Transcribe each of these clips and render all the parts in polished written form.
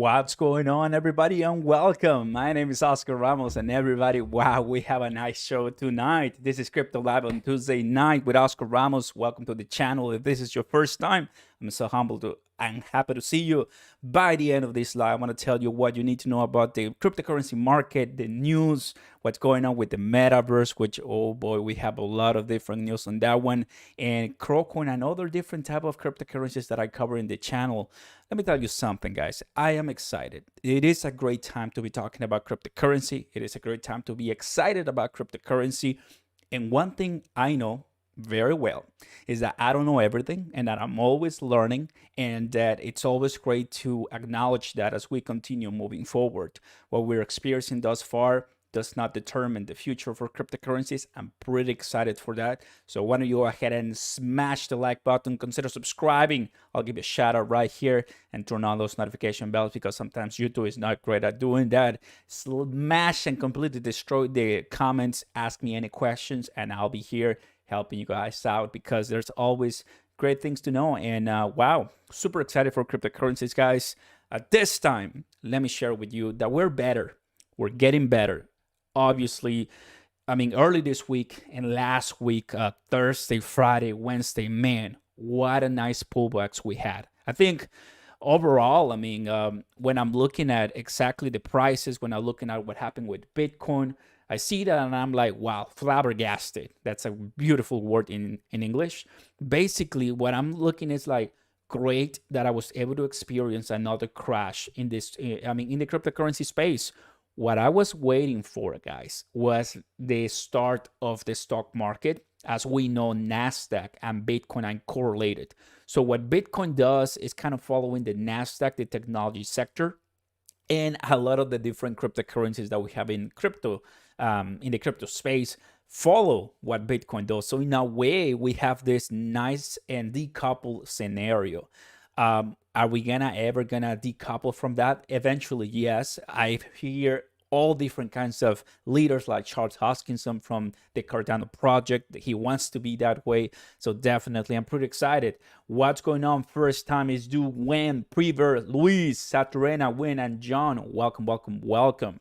What's going on, everybody, and welcome. My name is Oscar Ramos, and everybody, wow, we have a nice show tonight. This is Crypto Live on Tuesday night with Oscar Ramos. Welcome to the channel. If this is your first time, I'm so humbled to and happy to see you. By the end of this live, I want to tell you what you need to know about the cryptocurrency market, the news, what's going on with the metaverse, which, oh boy, we have a lot of different news on that one, and CRO and other different type of cryptocurrencies that I cover in the channel. Let me tell you something, guys. I am excited. It is a great time to be talking about cryptocurrency. It is a great time to be excited about cryptocurrency. And one thing I know very well is that I don't know everything and that I'm always learning, and that it's always great to acknowledge that as we continue moving forward. What we're experiencing thus far does not determine the future for cryptocurrencies. I'm pretty excited for that. So why don't you go ahead and smash the like button, consider subscribing. I'll give you a shout out right here and turn on those notification bells because sometimes YouTube is not great at doing that. Smash and completely destroy the comments, ask me any questions, and I'll be here helping you guys out because there's always great things to know. And wow, super excited for cryptocurrencies, guys. At this time, let me share with you that we're better. We're getting better. Obviously, I mean, early this week and last week, Thursday, Friday, Wednesday, man, what a nice pullbacks we had. I think overall, I mean, when I'm looking at exactly the prices, when I'm looking at what happened with Bitcoin, I see that and I'm like, wow, flabbergasted. That's a beautiful word in English. Basically, what I'm looking is like, great that I was able to experience another crash in this, I mean, in the cryptocurrency space. What I was waiting for, guys, was the start of the stock market. As we know, NASDAQ and Bitcoin are correlated. So what Bitcoin does is kind of following the NASDAQ, the technology sector, and a lot of the different cryptocurrencies that we have in crypto, in the crypto space, follow what Bitcoin does. So in a way, we have this nice and decoupled scenario. Are we ever gonna decouple from that? Eventually, yes. I hear all different kinds of leaders like Charles Hoskinson from the Cardano project. He wants to be that way. So definitely, I'm pretty excited. What's going on? First time is due when Prever, Luis, Saturena, Win, and John. Welcome, welcome, welcome.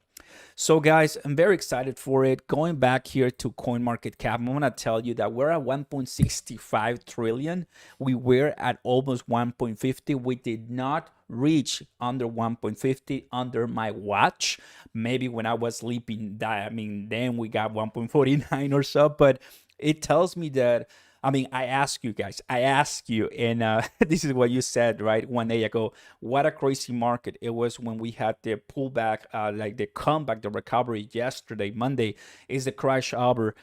So guys, I'm very excited for it. Going back here to CoinMarketCap, I'm going to tell you that we're at 1.65 trillion. We were at almost 1.50. We did not reach under 1.50 under my watch. Maybe when I was sleeping, I mean, then we got 1.49 or so, but it tells me that, I mean, I ask you guys, and this is what you said, right, 1 day ago. What a crazy market. It was when we had the pullback, like the comeback, the recovery yesterday, Monday. Is the crash over?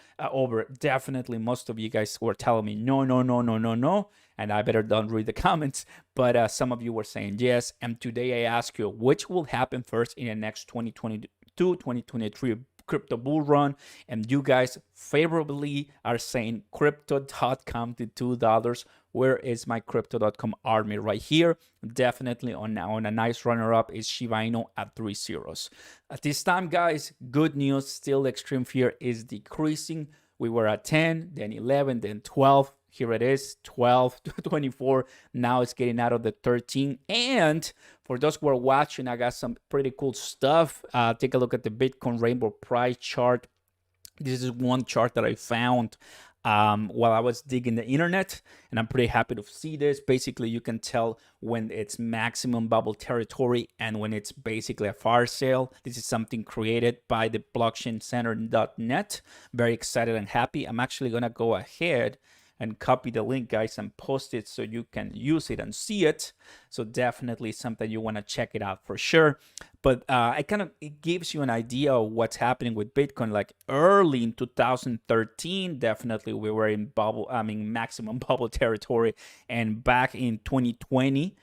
Definitely, most of you guys were telling me, no, no, no, no, no, no. And I better don't read the comments. But some of you were saying yes. And today I ask you, which will happen first in the next 2022, 2023 crypto bull run? And you guys favorably are saying crypto.com to $2. Where is my crypto.com army? Right here. Definitely on a nice runner-up is Shiba Inu at 3 zeros. At this time, guys, good news. Still, extreme fear is decreasing. We were at 10, then 11, then 12. Here it is, 12 to 24. Now it's getting out of the 13. And for those who are watching, I got some pretty cool stuff. Take a look at the Bitcoin rainbow price chart. This is one chart that I found while I was digging the internet, and I'm pretty happy to see this. Basically, you can tell when it's maximum bubble territory and when it's basically a fire sale. This is something created by the blockchaincenter.net. Very excited and happy. I'm actually gonna go ahead and copy the link, guys, and post it so you can use it and see it. So definitely something you want to check it out for sure. But it gives you an idea of what's happening with Bitcoin. Like early in 2013, definitely we were in maximum bubble territory. And back in 2020,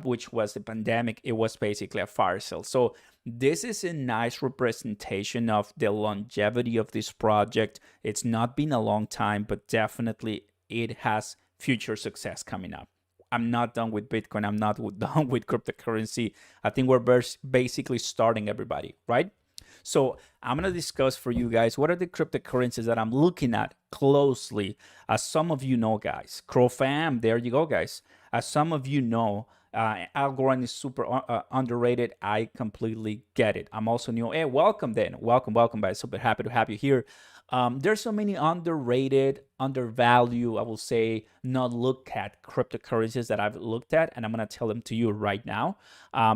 which was the pandemic, it was basically a fire sale. So this is a nice representation of the longevity of this project. It's not been a long time, but definitely it has future success coming up. I'm not done with Bitcoin. I'm not done with cryptocurrency. I think we're basically starting, everybody, right? So I'm going to discuss for you guys what are the cryptocurrencies that I'm looking at closely. As some of you know, guys, Crow fam, there you go, guys. As some of you know, Algorand is super underrated. I completely get it. I'm also new. Hey, welcome then. Welcome, guys. Super happy to have you here. There's so many underrated, undervalued, I will say, not looked at cryptocurrencies that I've looked at, and I'm gonna tell them to you right now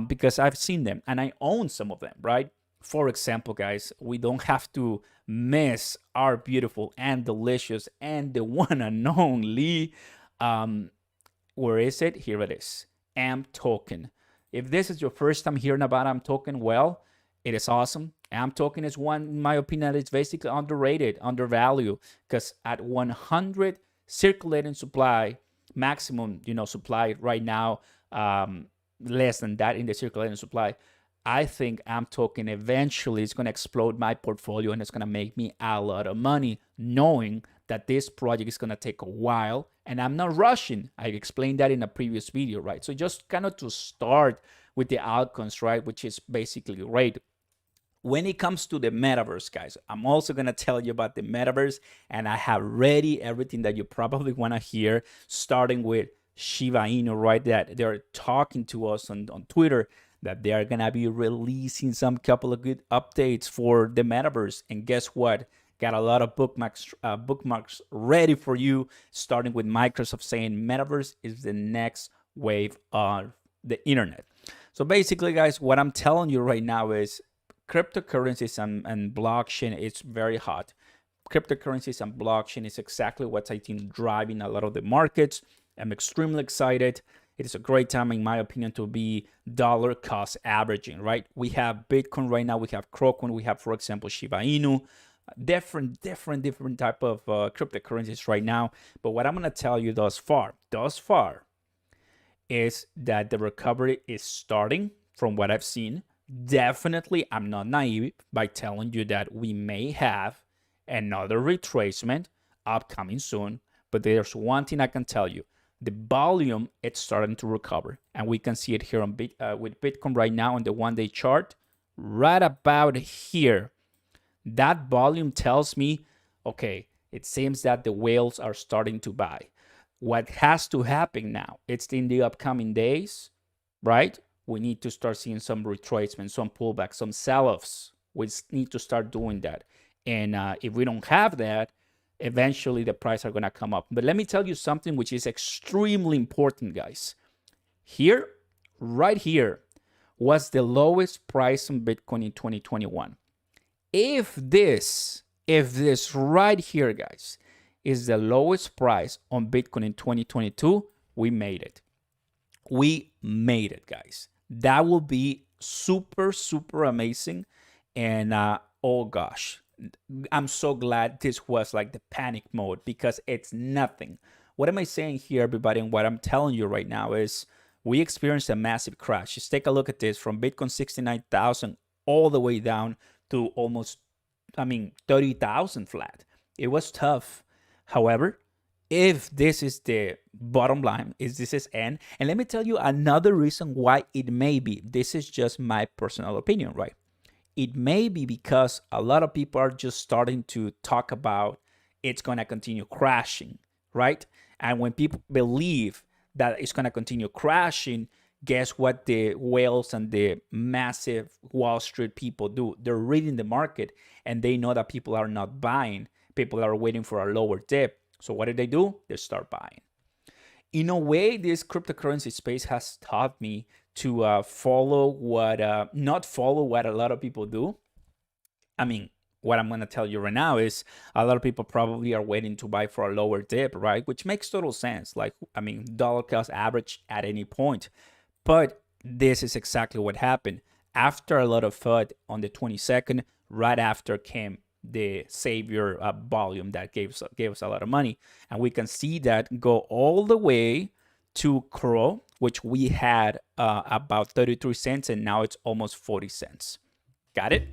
because I've seen them and I own some of them, right? For example, guys, we don't have to miss our beautiful and delicious and the one and only where is it? Here it is. AMP token. If this is your first time hearing about AMP token, well, it is awesome. AMP token is one, in my opinion, it's basically underrated, undervalued, because at 100 circulating supply, maximum, supply right now, less than that in the circulating supply, I think AMP token eventually is going to explode my portfolio and it's going to make me a lot of money, knowing that this project is going to take a while and I'm not rushing. I explained that in a previous video, right? So just kind of to start with the altcoins, right? Which is basically great. When it comes to the metaverse, guys, I'm also going to tell you about the metaverse, and I have ready everything that you probably want to hear, starting with Shiba Inu, right? That they're talking to us on Twitter that they are going to be releasing some couple of good updates for the metaverse. And guess what? Got a lot of bookmarks ready for you, starting with Microsoft saying metaverse is the next wave of the internet. So basically, guys, what I'm telling you right now is cryptocurrencies and blockchain is very hot. Cryptocurrencies and blockchain is exactly what's, I think, driving a lot of the markets. I'm extremely excited. It is a great time, in my opinion, to be dollar cost averaging, right? We have Bitcoin right now. We have Crocoin. We have, for example, Shiba Inu. Different type of cryptocurrencies right now. But what I'm going to tell you thus far, is that the recovery is starting from what I've seen. Definitely, I'm not naive by telling you that we may have another retracement upcoming soon. But there's one thing I can tell you. The volume, it's starting to recover. And we can see it here on with Bitcoin right now on the one-day chart. Right about here. That volume tells me, okay, it seems that the whales are starting to buy. What has to happen now? It's in the upcoming days, right? We need to start seeing some retracement, some pullbacks, some sell-offs. We need to start doing that. And if we don't have that, eventually the price are going to come up. But let me tell you something which is extremely important, guys. Here, right here, was the lowest price on Bitcoin in 2021. If this right here, guys, is the lowest price on Bitcoin in 2022, we made it. We made it, guys. That will be super, super amazing. And oh gosh, I'm so glad this was like the panic mode because it's nothing. What am I saying here, everybody? And what I'm telling you right now is we experienced a massive crash. Just take a look at this from Bitcoin 69,000 all the way down to almost, 30,000 flat. It was tough. However, if this is the bottom line, this is end, and let me tell you another reason why it may be. This is just my personal opinion, right? It may be because a lot of people are just starting to talk about it's going to continue crashing, right? And when people believe that it's going to continue crashing, guess what the whales and the massive Wall Street people do? They're reading the market and they know that people are not buying. People are waiting for a lower dip. So what do? They start buying. In a way, this cryptocurrency space has taught me to not follow what a lot of people do. What I'm going to tell you right now is a lot of people probably are waiting to buy for a lower dip, right? Which makes total sense. Dollar cost average at any point. But this is exactly what happened. After a lot of FUD on the 22nd, right after came the savior volume that gave us a lot of money. And we can see that go all the way to CRO, which we had about 33 cents, and now it's almost 40 cents. Got it?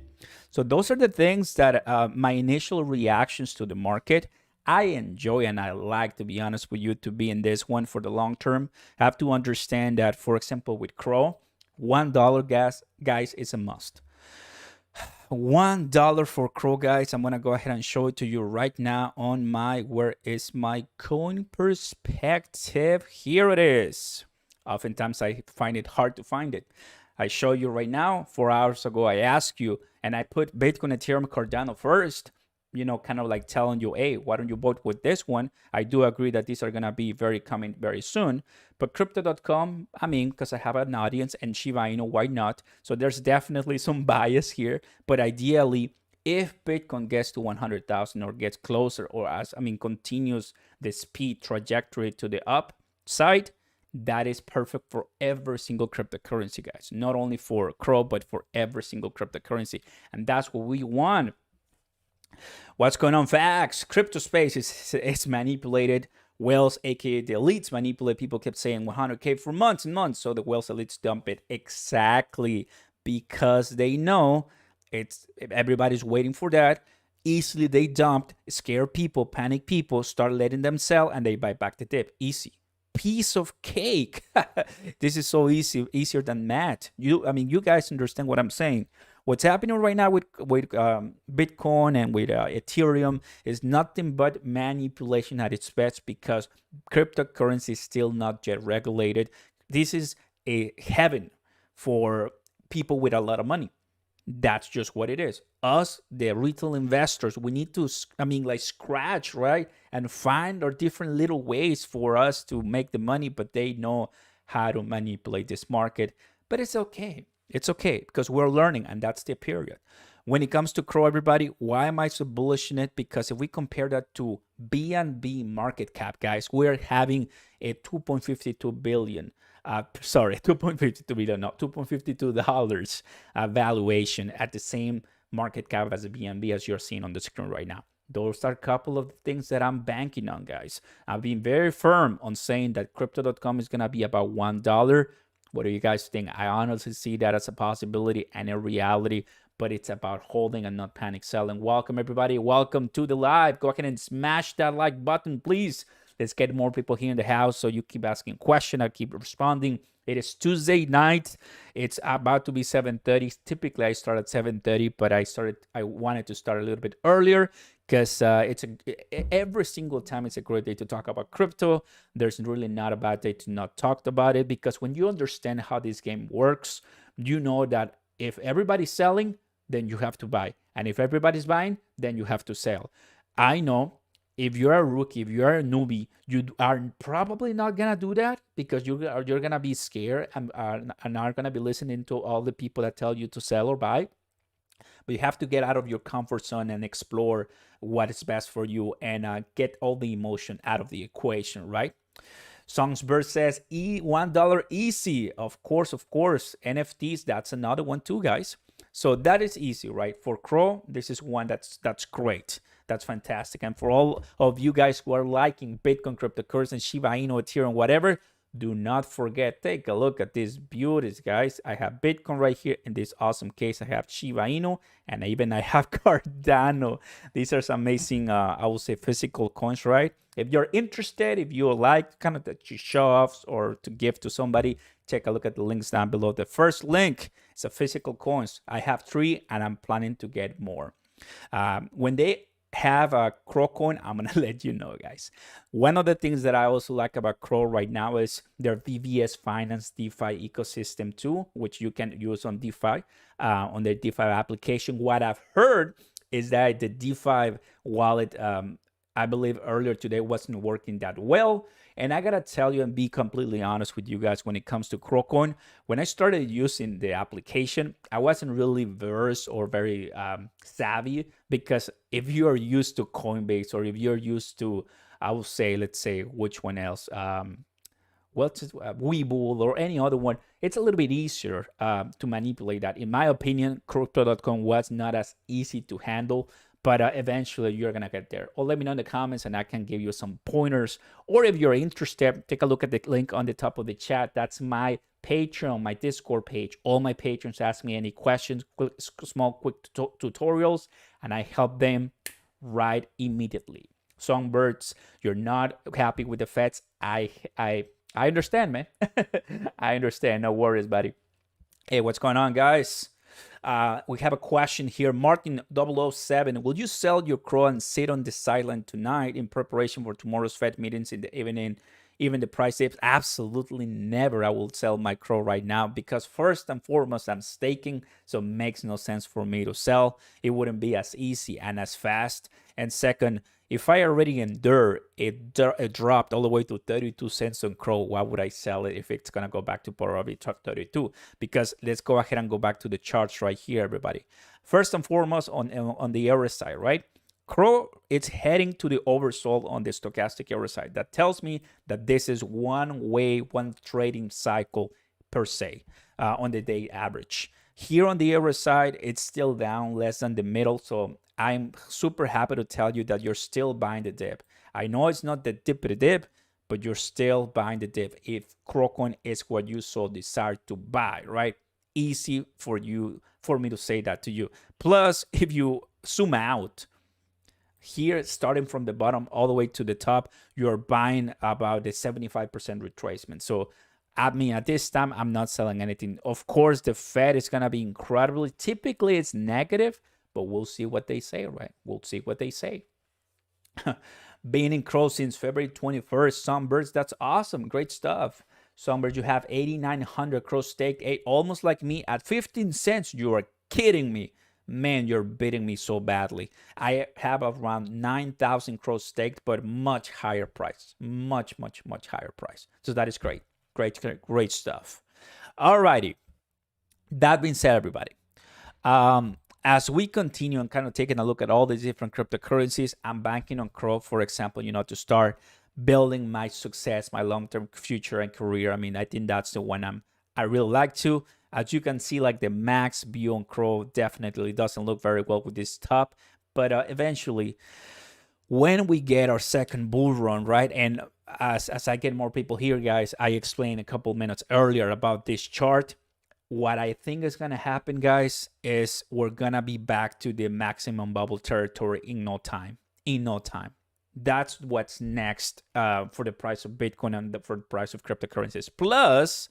So those are the things that my initial reactions to the market. I enjoy and I like, to be honest with you, to be in this one for the long term. I have to understand that, for example, with CRO, $1 gas, guys, is a must. $1 for CRO, guys. I'm gonna go ahead and show it to you right now on my, where is my coin perspective? Here it is. Oftentimes I find it hard to find it. I show you right now. 4 hours ago I asked you, and I put Bitcoin, Ethereum, Cardano first, you know, kind of like telling you, hey, why don't you vote with this one? I do agree that these are gonna be coming very soon. But crypto.com, I mean, because I have an audience, and Shiba Inu, why not? So there's definitely some bias here. But ideally, if Bitcoin gets to 100,000 or gets closer, or continues the speed trajectory to the upside, that is perfect for every single cryptocurrency, guys. Not only for CRO, but for every single cryptocurrency. And that's what we want. What's going on, facts? Crypto space is manipulated. Whales, aka the elites, manipulate. People kept saying 100K for months and months. So the whales elites dump it exactly because they know everybody's waiting for that. Easily they dumped, scare people, panic people, start letting them sell, and they buy back the dip. Easy. Piece of cake. This is so easy, easier than math. You guys understand what I'm saying. What's happening right now with Bitcoin and with Ethereum is nothing but manipulation at its best, because cryptocurrency is still not yet regulated. This is a heaven for people with a lot of money. That's just what it is. Us, the retail investors, we need to, scratch, right? And find our different little ways for us to make the money, but they know how to manipulate this market. But it's okay. It's okay, because we're learning, and that's the period. When it comes to CRO, everybody, why am I so bullish in it? Because if we compare that to BNB market cap, guys, we're having a 2.52 billion. $2.52 billion, no, $2.52 valuation at the same market cap as the BNB, as you're seeing on the screen right now. Those are a couple of things that I'm banking on, guys. I've been very firm on saying that crypto.com is going to be about $1. What do you guys think? I honestly see that as a possibility and a reality, but it's about holding and not panic selling. Welcome, everybody. Welcome to the live. Go ahead and smash that like button, please. Let's get more people here in the house, so you keep asking questions. I keep responding. It is Tuesday night. It's about to be 7:30. Typically, I start at 7:30, but I wanted to start a little bit earlier, because every single time it's a great day to talk about crypto. There's really not a bad day to not talk about it, because when you understand how this game works, you know that if everybody's selling, then you have to buy. And if everybody's buying, then you have to sell. I know if you're a rookie, if you're a newbie, you are probably not gonna do that, because you're gonna be scared and are gonna be listening to all the people that tell you to sell or buy. But you have to get out of your comfort zone and explore what is best for you, and get all the emotion out of the equation, right? Songsbird says $1 easy. Of course. NFTs, that's another one too, guys. So that is easy, right? For CRO, this is one that's great. That's fantastic. And for all of you guys who are liking Bitcoin, cryptocurrency, Shiba Inu, Ethereum, whatever, do not forget, take a look at these beauties, guys. I have Bitcoin right here. In this awesome case, I have Shiba Inu, and I have Cardano. These are some amazing, I will say, physical coins, right? If you're interested, if you like kind of the show-offs or to give to somebody, take a look at the links down below. The first link is a physical coins. I have 3, and I'm planning to get more. When they have a CRO coin, I'm gonna let you know, guys. One of the things that I also like about CRO right now is their VVS Finance DeFi ecosystem too, which you can use on DeFi, on their DeFi application. What I've heard is that the DeFi wallet, I believe earlier today, wasn't working that well. And I gotta tell you and be completely honest with you guys, when it comes to CRO coin, when I started using the application, I wasn't really versed or very savvy, because if you are used to Coinbase, or if you're used to, I will say, let's say, which one else? Webull or any other one, it's a little bit easier to manipulate that. In my opinion, crypto.com was not as easy to handle, but eventually you're gonna get there. Or let me know in the comments, and I can give you some pointers. Or if you're interested, take a look at the link on the top of the chat. That's my Patreon, my Discord page. All my patrons ask me any questions, quick tutorials, and I help them right immediately. Songbirds, you're not happy with the feds. I understand, man. I understand. No worries, buddy. Hey, what's going on, guys? We have a question here. Martin 007, will you sell your CRO and sit on the sideline tonight in preparation for tomorrow's Fed meetings in the evening? Even the price dips? Absolutely never. I will sell my CRO right now because first and foremost, I'm staking, so it makes no sense for me to sell. It wouldn't be as easy and as fast. And second, if I already endure it dropped all the way to 32 cents on CRO, why would I sell it if it's gonna go back to probably 32? Because let's go ahead and go back to the charts right here, everybody. First and foremost, on the RSI, right? CRO, it's heading to the oversold on the stochastic RSI. That tells me that this is one trading cycle per se on the day average. Here on the RSI, it's still down less than the middle, so I'm super happy to tell you that you're still buying the dip. I know it's not the dip of the dip, but you're still buying the dip if CROcoin is what you so desire to buy, right? Easy for me to say that to you. Plus, if you zoom out, here, starting from the bottom all the way to the top, you're buying about the 75% retracement. So at this time, I'm not selling anything. Of course, the Fed is going to be incredibly, typically it's negative, but we'll see what they say, right? We'll see what they say. Being in CRO since February 21st, Sunbirds, that's awesome. Great stuff. Sunbirds, you have 8,900 CRO staked, almost like me at 15 cents. You are kidding me. Man, you're beating me so badly. I have around 9,000 CRO staked, but much higher price. Much higher price. So that is great. Great stuff. Alrighty. That being said, everybody, as we continue and kind of taking a look at all these different cryptocurrencies, I'm banking on CRO, for example, to start building my success, my long-term future and career. I mean, I think that's the one I really like to. As you can see, like the max view on CRO definitely doesn't look very well with this top, but eventually, when we get our second bull run, right? And as I get more people here, guys, I explained a couple minutes earlier about this chart. What I think is gonna happen, guys, is we're gonna be back to the maximum bubble territory in no time. That's what's next for the price of Bitcoin and for the price of cryptocurrencies. Plus,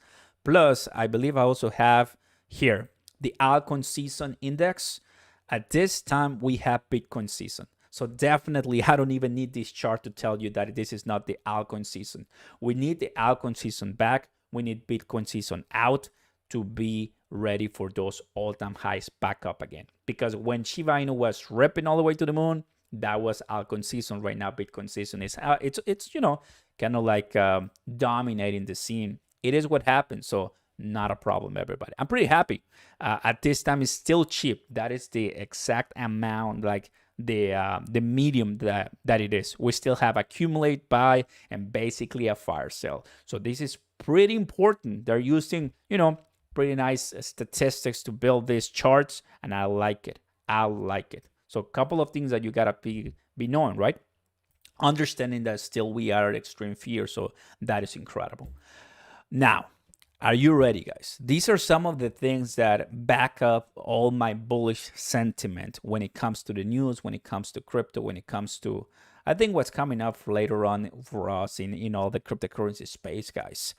I believe I also have here the altcoin season index. At this time, we have Bitcoin season. So definitely, I don't even need this chart to tell you that this is not the altcoin season. We need the altcoin season back. We need Bitcoin season out to be ready for those all-time highs back up again. Because when Shiba Inu was ripping all the way to the moon, that was altcoin season. Right now, Bitcoin season is it's kind of like dominating the scene. It is what happens, so not a problem, everybody. I'm pretty happy. At this time, it's still cheap. That is the exact amount, like the medium that it is. We still have accumulate, buy, and basically a fire sale. So this is pretty important. They're using, pretty nice statistics to build these charts, and I like it. So a couple of things that you gotta be knowing, right? Understanding that still we are at extreme fear, so that is incredible. Now, are you ready, guys? These are some of the things that back up all my bullish sentiment when it comes to the news, when it comes to crypto, when it comes to, I think, what's coming up later on for us in the cryptocurrency space, guys.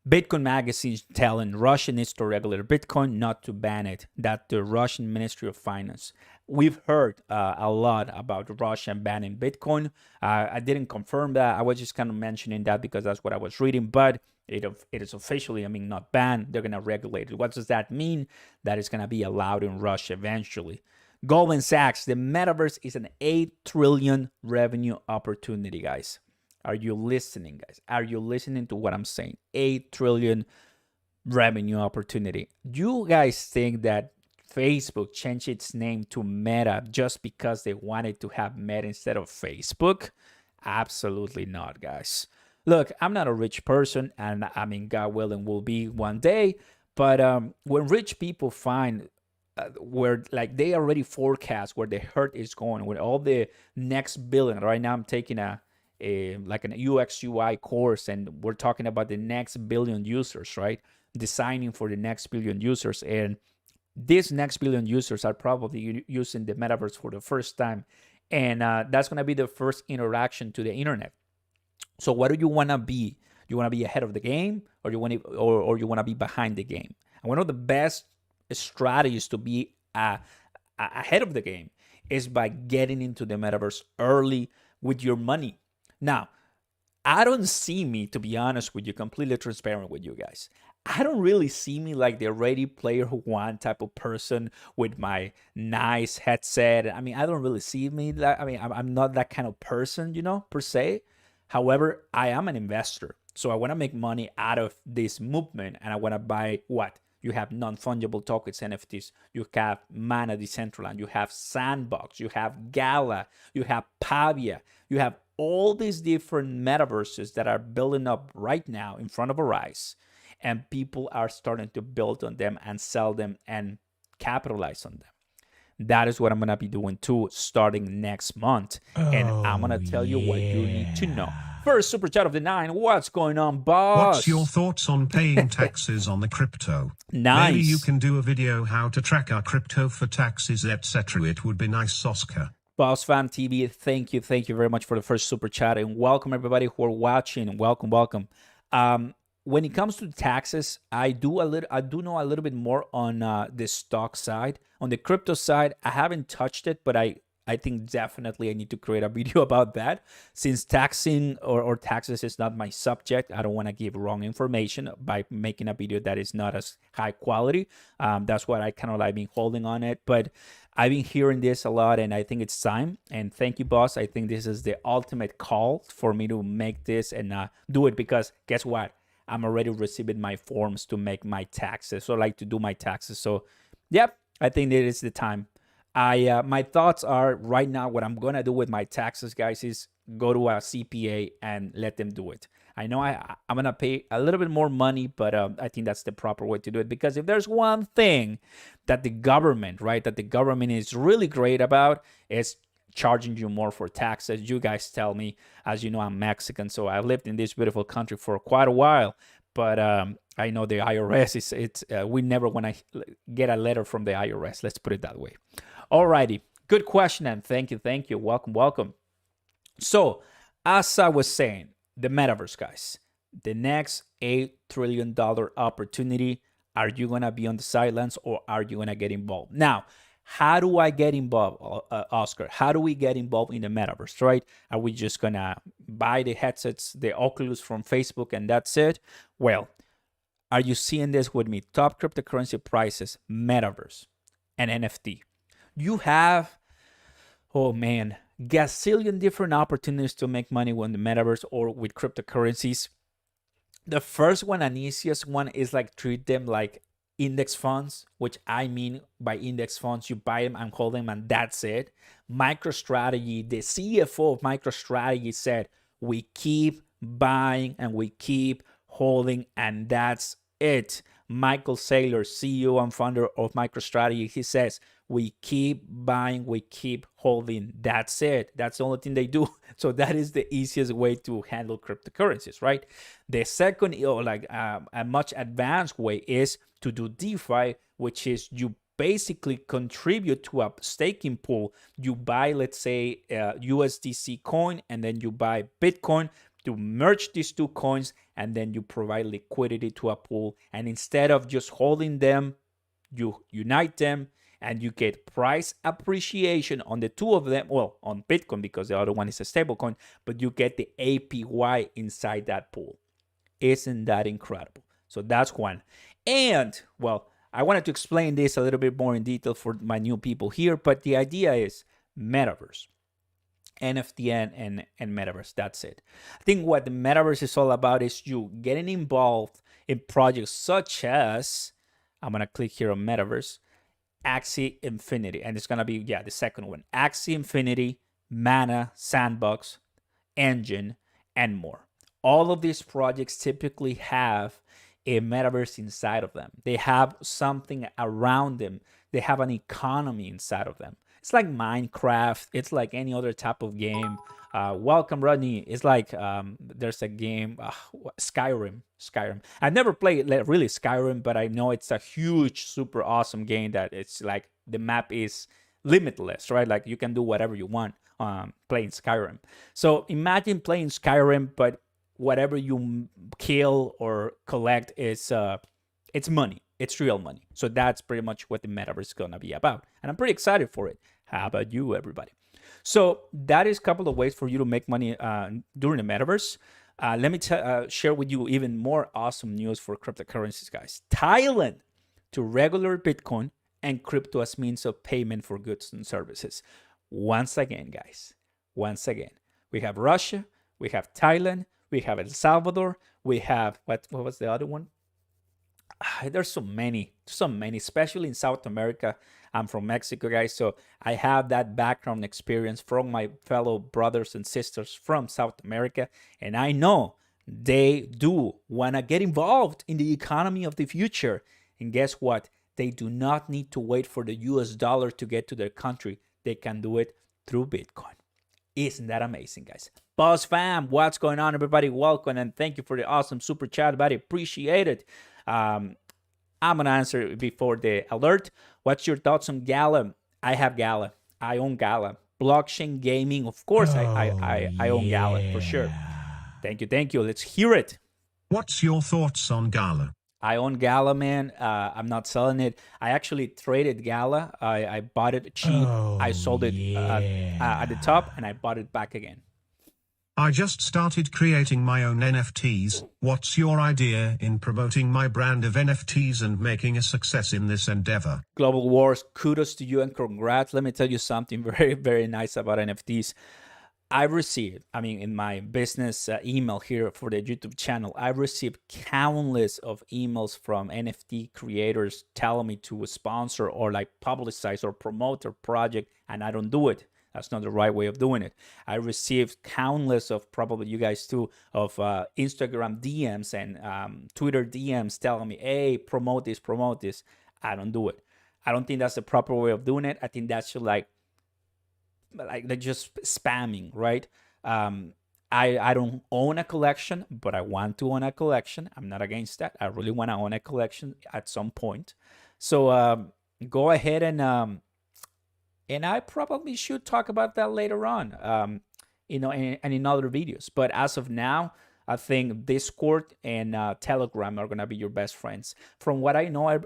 Bitcoin magazine telling Russia needs to regulate Bitcoin, not to ban it. That the Russian Ministry of Finance. We've heard a lot about Russia banning Bitcoin. I didn't confirm that. I was just kind of mentioning that because that's what I was reading. But it is officially, not banned. They're going to regulate it. What does that mean? That it's going to be allowed in Russia eventually. Goldman Sachs, the metaverse is an 8 trillion revenue opportunity, guys. Are you listening, guys? Are you listening to what I'm saying? 8 trillion revenue opportunity. You guys think that Facebook changed its name to Meta just because they wanted to have Meta instead of Facebook? Absolutely not, guys. Look, I'm not a rich person, and God willing, will be one day. But when rich people find where they already forecast where the hurt is going with all the next billion. Right now, I'm taking an UX UI course, and we're talking about the next billion users, right? Designing for the next billion users, and these next billion users are probably using the metaverse for the first time, and that's going to be the first interaction to the internet. So what do you want to be? You want to be ahead of the game, or you want to be behind the game? And one of the best strategies to be ahead of the game is by getting into the metaverse early with your money. Now, I don't see me, to be honest with you, completely transparent with you guys. I don't really see me like the Ready Player One type of person with my nice headset. I mean, I don't really see me that. I mean, I'm not that kind of person, per se. However, I am an investor. So I want to make money out of this movement, and I want to buy what? You have non-fungible tokens, NFTs. You have Mana Decentraland. You have Sandbox. You have Gala. You have Pavia. You have all these different metaverses that are building up right now in front of our eyes. And people are starting to build on them and sell them and capitalize on them. That is what I'm going to be doing too, starting next month. And I'm going to tell you what you need to know. First super chat of the 9. What's going on, boss? What's your thoughts on paying taxes on the crypto? Nice. Maybe you can do a video how to track our crypto for taxes, etc. It would be nice, Oscar. Boss Fam TV, thank you very much for the first super chat, and welcome everybody who are watching. Welcome. When it comes to taxes, I do know a little bit more on the stock side. On the crypto side, I haven't touched it, but I think definitely I need to create a video about that. Since taxing or taxes is not my subject, I don't want to give wrong information by making a video that is not as high quality. That's what I kind of like been holding on it. But I've been hearing this a lot, and I think it's time. And thank you, boss. I think this is the ultimate call for me to make this and do it, because guess what? I'm already receiving my forms to make my taxes. So I like to do my taxes. So, yep, I think that is the time. My thoughts are right now, what I'm going to do with my taxes, guys, is go to a CPA and let them do it. I know I'm going to pay a little bit more money, but I think that's the proper way to do it. Because if there's one thing that the government is really great about, is charging you more for taxes. You guys tell me, as you know, I'm Mexican, so I've lived in this beautiful country for quite a while. But I know the IRS we never want to get a letter from the IRS. Let's put it that way. Alrighty, good question, and thank you. Welcome. So, as I was saying, the metaverse, guys, the next $8 trillion opportunity. Are you gonna be on the sidelines, or are you gonna get involved? Now, how do I get involved, Oscar? How do we get involved in the metaverse, right? Are we just gonna buy the headsets, the Oculus from Facebook, and that's it? Well, are you seeing this with me? Top cryptocurrency prices, metaverse, and NFT. You have, oh man, gazillion different opportunities to make money with the metaverse or with cryptocurrencies. The first one and easiest one is like treat them like index funds, which I mean by index funds, you buy them and hold them and that's it. MicroStrategy, the CFO of MicroStrategy said, we keep buying and we keep holding and that's it. Michael Saylor, CEO and founder of MicroStrategy, he says, we keep buying, we keep holding, that's it. That's the only thing they do. So that is the easiest way to handle cryptocurrencies, right? The second, a much advanced way is to do DeFi, which is you basically contribute to a staking pool. You buy, let's say, USDC coin, and then you buy Bitcoin to merge these two coins, and then you provide liquidity to a pool. And instead of just holding them, you unite them, and you get price appreciation on the two of them. Well, on Bitcoin, because the other one is a stable coin, but you get the APY inside that pool. Isn't that incredible? So that's one. And, well, I wanted to explain this a little bit more in detail for my new people here, but the idea is metaverse. NFT and metaverse, that's it. I think what the metaverse is all about is you getting involved in projects such as, I'm going to click here on metaverse, Axie Infinity, and it's going to be, the second one, Axie Infinity, Mana, Sandbox, Engine, and more. All of these projects typically have a metaverse inside of them. They have something around them. They have an economy inside of them. It's like Minecraft. It's like any other type of game. Welcome, Rodney. It's like there's a game, Skyrim. I've never played really Skyrim, but I know it's a huge, super awesome game that it's like the map is limitless, right? Like you can do whatever you want playing Skyrim. So imagine playing Skyrim, but whatever you kill or collect is it's money. It's real money. So that's pretty much what the metaverse is going to be about. And I'm pretty excited for it. How about you, everybody? So that is a couple of ways for you to make money during the metaverse. Let me share with you even more awesome news for cryptocurrencies, guys. Thailand to regular Bitcoin and crypto as means of payment for goods and services. Once again, guys, once again, we have Russia, we have Thailand, we have El Salvador, we have, what was the other one? There's so many, especially in South America. I'm from Mexico, guys, so I have that background experience from my fellow brothers and sisters from South America, and I know they do want to get involved in the economy of the future. And guess what? They do not need to wait for the US dollar to get to their country. They can do it through Bitcoin. Isn't that amazing, guys? Boss fam, what's going on, everybody? Welcome, and thank you for the awesome super chat, buddy. Appreciate it. I'm gonna answer before the alert. What's your thoughts on Gala? I have Gala. I own Gala. Blockchain gaming, of course. I own Gala for sure. Thank you. Let's hear it. What's your thoughts on Gala? I own Gala, man. I'm not selling it. I actually traded Gala. I bought it cheap. I sold it at the top, and I bought it back again. I just started creating my own NFTs. What's your idea in promoting my brand of NFTs and making a success in this endeavor? Global Wars, kudos to you and congrats. Let me tell you something very, very nice about NFTs. I received, in my business email here for the YouTube channel, I received countless of emails from NFT creators telling me to sponsor or like publicize or promote their project, and I don't do it. That's not the right way of doing it. I received countless of, probably you guys too, of Instagram DMs and Twitter DMs telling me, hey, promote this. I don't do it. I don't think that's the proper way of doing it. I think that's like just spamming, right? I don't own a collection, but I want to own a collection. I'm not against that. I really want to own a collection at some point. So go ahead and I probably should talk about that later on, and in other videos. But as of now, I think Discord and Telegram are gonna be your best friends. From what I know,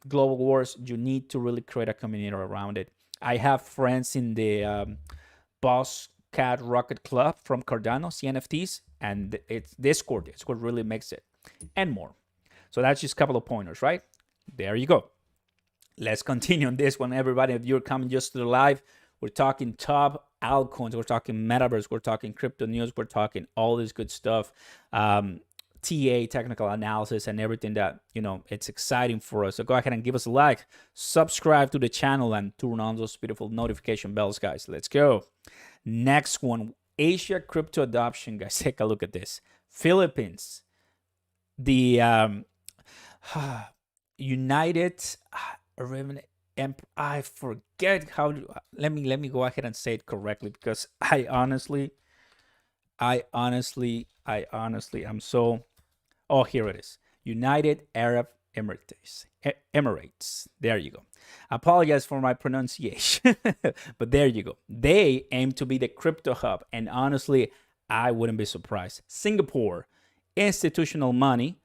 Global Wars, you need to really create a community around it. I have friends in the Boss Cat Rocket Club from Cardano, CNFTs, and it's Discord. Discord really makes it, and more. So that's just a couple of pointers, right? There you go. Let's continue on this one, everybody. If you're coming just to the live, we're talking top altcoins, we're talking metaverse, we're talking crypto news, we're talking all this good stuff. TA, technical analysis, and everything that, it's exciting for us. So go ahead and give us a like, subscribe to the channel, and turn on those beautiful notification bells, guys. Let's go. Next one, Asia crypto adoption, guys. Take a look at this. Philippines, the United I forget how to, let me go ahead and say it correctly, because I honestly I'm so, oh, here it is. United Arab Emirates. There you go. Apologize for my pronunciation, but there you go. They aim to be the crypto hub, and honestly, I wouldn't be surprised. Singapore, institutional money.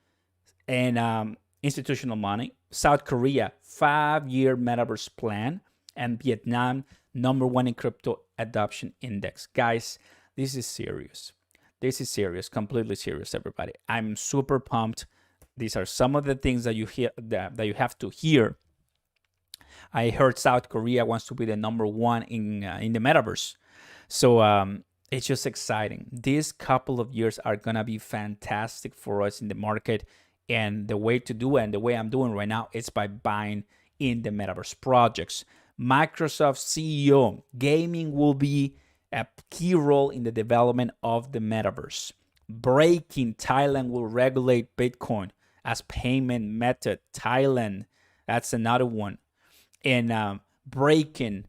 South Korea, 5-year metaverse plan, and Vietnam, #1 in crypto adoption index. Guys, this is serious. This is serious, completely serious, everybody. I'm super pumped. These are some of the things that you hear, that you have to hear. I heard South Korea wants to be the #1 in the metaverse. So it's just exciting. These couple of years are gonna be fantastic for us in the market. And the way to do it, and the way I'm doing right now, is by buying in the metaverse projects. Microsoft CEO, gaming will be a key role in the development of the metaverse. Breaking, Thailand will regulate Bitcoin as payment method. Thailand, that's another one. And breaking,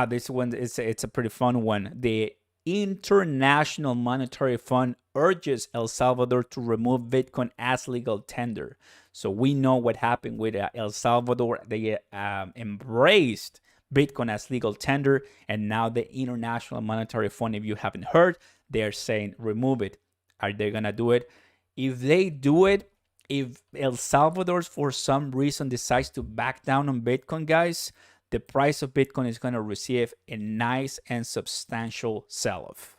this one it's a pretty fun one. The International Monetary Fund urges El Salvador to remove Bitcoin as legal tender. So we know what happened with El Salvador. They embraced Bitcoin as legal tender, and now the International Monetary Fund, if you haven't heard, they're saying remove it. Are they gonna do it? If they do it, If El Salvador, for some reason, decides to back down on Bitcoin, guys, the price of Bitcoin is going to receive a nice and substantial sell-off.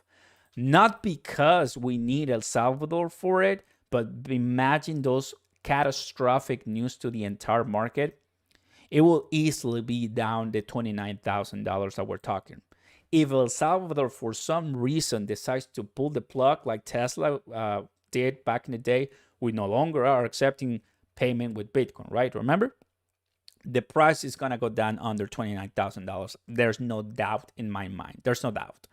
Not because we need El Salvador for it, but imagine those catastrophic news to the entire market. It will easily be down the $29,000 that we're talking. If El Salvador, for some reason, decides to pull the plug like Tesla did back in the day, we no longer are accepting payment with Bitcoin, right? Remember? The price is going to go down under $29,000. There's no doubt in my mind. There's no doubt.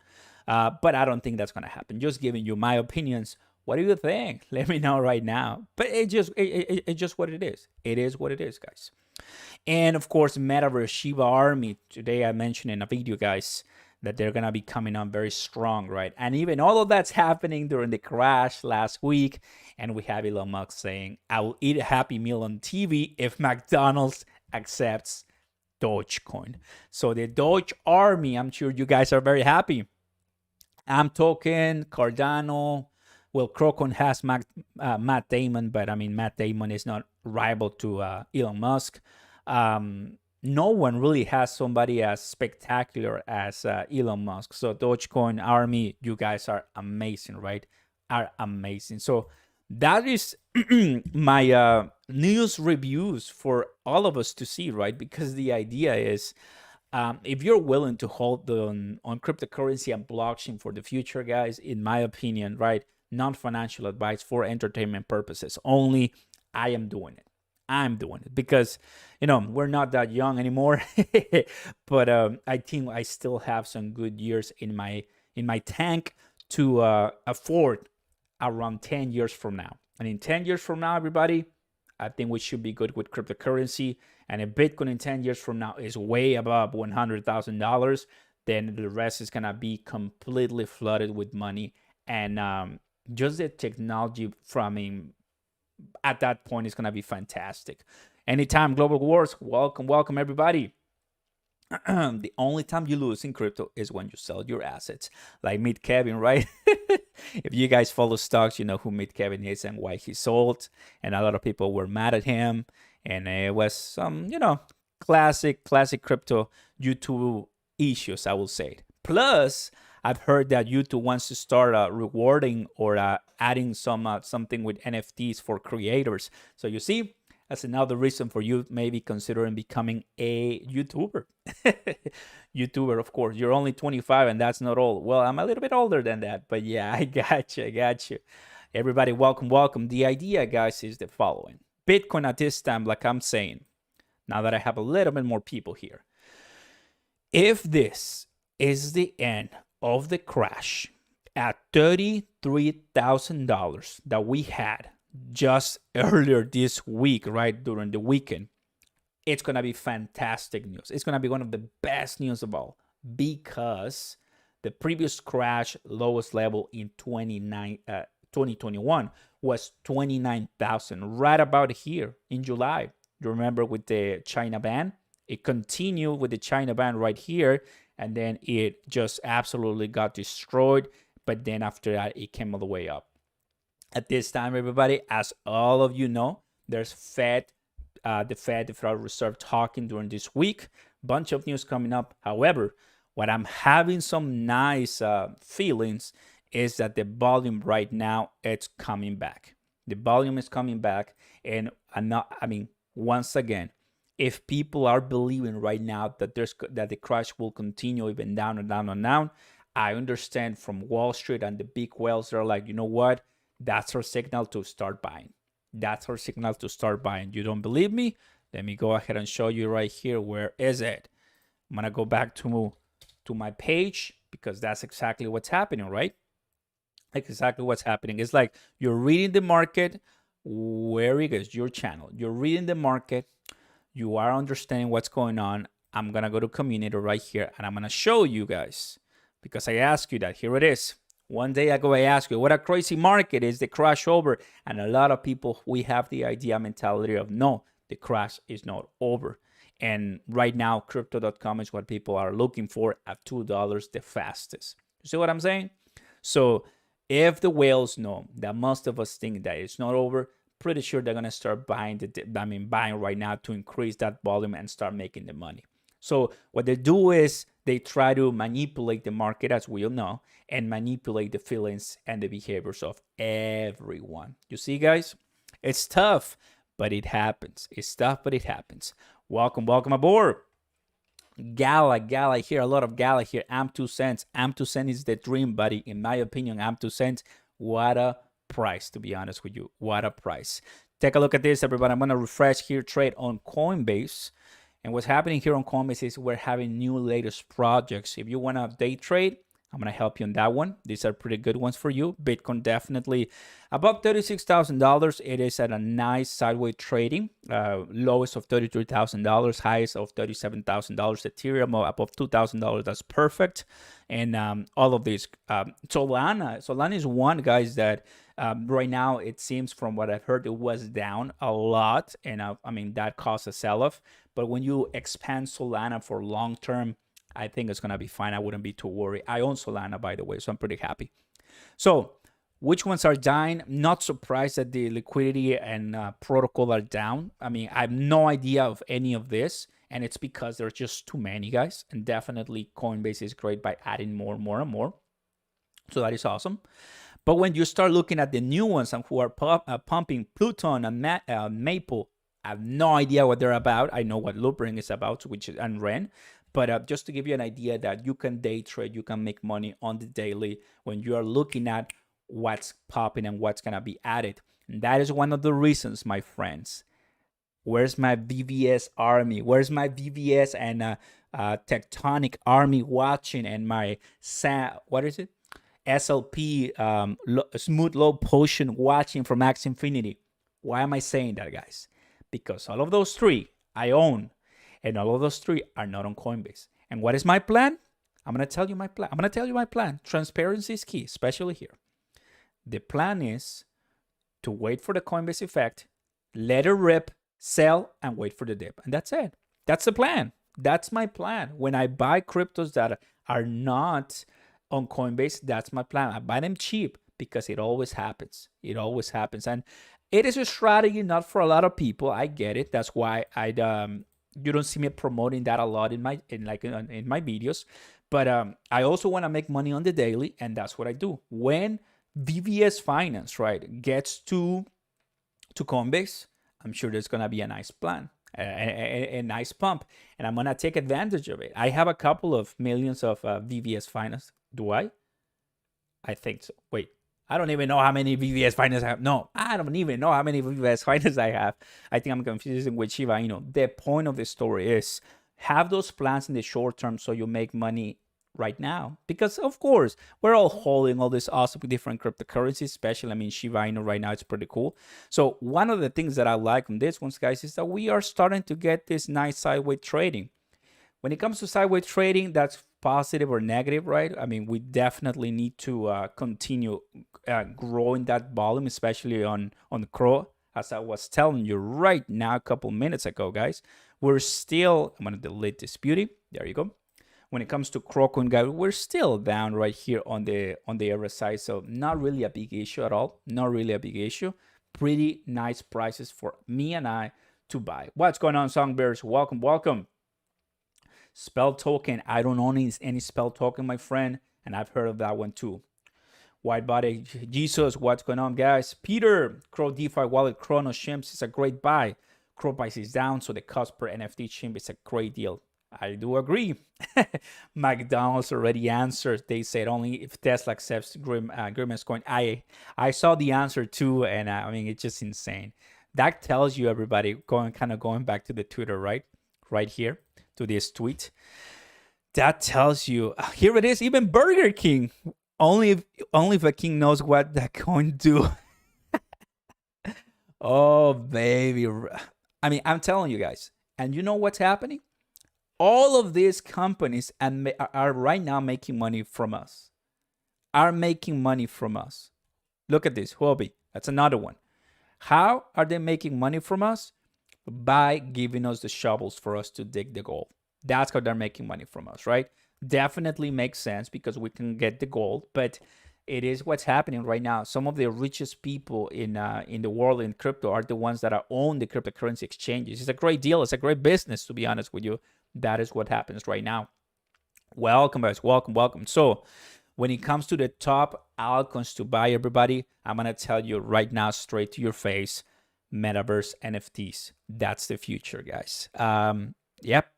But I don't think that's going to happen. Just giving you my opinions. What do you think? Let me know right now. But it's just what it is. It is what it is, guys. And of course, Metaverse Shiba Army. Today I mentioned in a video, guys, that they're going to be coming on very strong, right? And even all of that's happening during the crash last week. And we have Elon Musk saying, I will eat a Happy Meal on TV if McDonald's accepts Dogecoin. So the Doge Army, I'm sure you guys are very happy. I'm talking Cardano. Well, Crocon has Matt Damon, but I mean, Matt Damon is not rival to Elon Musk. No one really has somebody as spectacular as Elon Musk. So Dogecoin Army, you guys are amazing, right? Are amazing. So that is my news reviews for all of us to see, right? Because the idea is, if you're willing to hold on cryptocurrency and blockchain for the future, guys, in my opinion, right? Non-financial advice for entertainment purposes only. I am doing it. I'm doing it because, we're not that young anymore. But I think I still have some good years in my tank to afford around 10 years from now. And in 10 years from now, everybody, I think we should be good with cryptocurrency. And if Bitcoin in 10 years from now is way above $100,000, then the rest is going to be completely flooded with money. And just the technology from at that point is going to be fantastic. Anytime global wars, welcome everybody. The only time you lose in crypto is when you sell your assets, like Meet Kevin, right? If you guys follow stocks, you know who Meet Kevin is and why he sold. And a lot of people were mad at him. And it was some, classic crypto YouTube issues, I will say. Plus, I've heard that YouTube wants to start rewarding or adding something with NFTs for creators. So you see, that's another reason for you maybe considering becoming a YouTuber. YouTuber, of course. You're only 25 and that's not old. Well, I'm a little bit older than that, but yeah, I got you. Everybody, welcome. The idea, guys, is the following. Bitcoin at this time, like I'm saying, now that I have a little bit more people here, if this is the end of the crash at $33,000 that we had just earlier this week, right, during the weekend, it's going to be fantastic news. It's going to be one of the best news of all, because the previous crash lowest level in 2021 was 29,000, right about here in July. You remember with the China ban? It continued with the China ban right here, and then it just absolutely got destroyed. But then after that, it came all the way up. At this time, everybody, as all of you know, there's the Federal Reserve talking during this week. Bunch of news coming up. However, what I'm having some nice feelings is that the volume right now, it's coming back. The volume is coming back. And once again, if people are believing right now that the crash will continue even down and down and down, I understand from Wall Street and the big whales, they're like, you know what? That's our signal to start buying. You don't believe me? Let me go ahead and show you right here. Where is it? I'm gonna go back to my page, because that's exactly what's happening, right? Exactly what's happening. It's like you're reading the market. Where it is your channel. You're reading the market. You are understanding what's going on. I'm gonna go to community right here, and I'm gonna show you guys, because I asked you that. Here it is. One day ago, I asked you, what a crazy market, is the crash over? And a lot of people, we have the idea mentality of, no, the crash is not over. And right now, crypto.com is what people are looking for at $2 the fastest. You see what I'm saying? So if the whales know that most of us think that it's not over, pretty sure they're gonna start buying buying right now to increase that volume and start making the money. So what they do is they try to manipulate the market, as we all know, and manipulate the feelings and the behaviors of everyone. You see, guys, it's tough, but it happens. It's tough, but it happens. Welcome aboard. Gala here, a lot of Gala here. I'm 2 cents. I'm 2 cents is the dream, buddy. In my opinion, I'm 2 cents. What a price, to be honest with you. What a price. Take a look at this, everybody. I'm gonna refresh here, trade on Coinbase. And what's happening here on Coinbase is we're having new latest projects. If you want to day trade, I'm going to help you on that one. These are pretty good ones for you. Bitcoin definitely above $36,000. It is at a nice sideways trading. Lowest of $33,000, highest of $37,000. Ethereum above $2,000. That's perfect. And all of these. Solana is one, guys, that right now it seems from what I've heard, it was down a lot. And I mean, that caused a sell-off. But when you expand Solana for long term, I think it's going to be fine. I wouldn't be too worried. I own Solana, by the way, so I'm pretty happy. So which ones are dying? Not surprised that the liquidity and protocol are down. I mean, I have no idea of any of this, and it's because there's just too many, guys. And definitely Coinbase is great by adding more and more. So that is awesome. But when you start looking at the new ones and who are pumping Pluton and Maple, I have no idea what they're about. I know what Loopring is about, which is and Ren. But just to give you an idea that you can day trade, you can make money on the daily when you are looking at what's popping and what's going to be added. And that is one of the reasons, my friends. Where's my VVS army? Where's my VVS and Tectonic army watching, and my SLP Smooth Low Potion watching from Max Infinity? Why am I saying that, guys? Because all of those three I own, and all of those three are not on Coinbase. And what is my plan? I'm going to tell you my plan. Transparency is key, especially here. The plan is to wait for the Coinbase effect, let it rip, sell, and wait for the dip. And that's it. That's the plan. That's my plan. When I buy cryptos that are not on Coinbase, that's my plan. I buy them cheap because it always happens. It always happens. And it is a strategy not for a lot of people. I get it. That's why you don't see me promoting that a lot in my videos. But I also want to make money on the daily, and that's what I do. When VVS Finance, right, gets to Coinbase, I'm sure there's gonna be a nice plan, a nice pump, and I'm gonna take advantage of it. I have a couple of millions of VVS Finance. Do I? I think so. Wait. I don't even know how many VVS Finance I have. No, I don't even know how many VVS Finance I have. I think I'm confusing with Shiba Inu. The point of the story is have those plans in the short term so you make money right now. Because, of course, we're all holding all these awesome different cryptocurrencies, especially, I mean, Shiba Inu right now, it's pretty cool. So one of the things that I like on this ones, guys, is that we are starting to get this nice sideways trading. When it comes to sideways trading, that's positive or negative, right? I mean, we definitely need to continue growing that volume, especially on the CRO. As I was telling you right now a couple minutes ago, guys, we're still, I'm going to delete this beauty. There you go. When it comes to CROCoin, guys, we're still down right here on the RSI. So not really a big issue at all. Not really a big issue. Pretty nice prices for me and I to buy. What's going on, Songbirds? Welcome. Spell token. I don't own any spell token, my friend. And I've heard of that one too. White body Jesus, what's going on, guys? Peter, Crow DeFi wallet, Chronos Shimps is a great buy. Crow price is down, so the cost per NFT Shimp is a great deal. I do agree. McDonald's already answered. They said only if Tesla accepts Grimace coin. I saw the answer too, and I mean, it's just insane. That tells you, everybody, going back to the Twitter, right here to this tweet. That tells you, here it is, even Burger King. Only if a king knows what that coin do. Oh, baby. I mean, I'm telling you guys. And you know what's happening? All of these companies are right now making money from us. Look at this, Huobi. That's another one. How are they making money from us? By giving us the shovels for us to dig the gold. That's how they're making money from us, right? Definitely makes sense because we can get the gold, but it is what's happening right now. Some of the richest people in the world in crypto are the ones that own the cryptocurrency exchanges. It's a great deal. It's a great business, to be honest with you. That is what happens right now. Welcome, guys. Welcome. So when it comes to the top altcoins to buy, everybody, I'm going to tell you right now, straight to your face, Metaverse NFTs. That's the future, guys. Yep.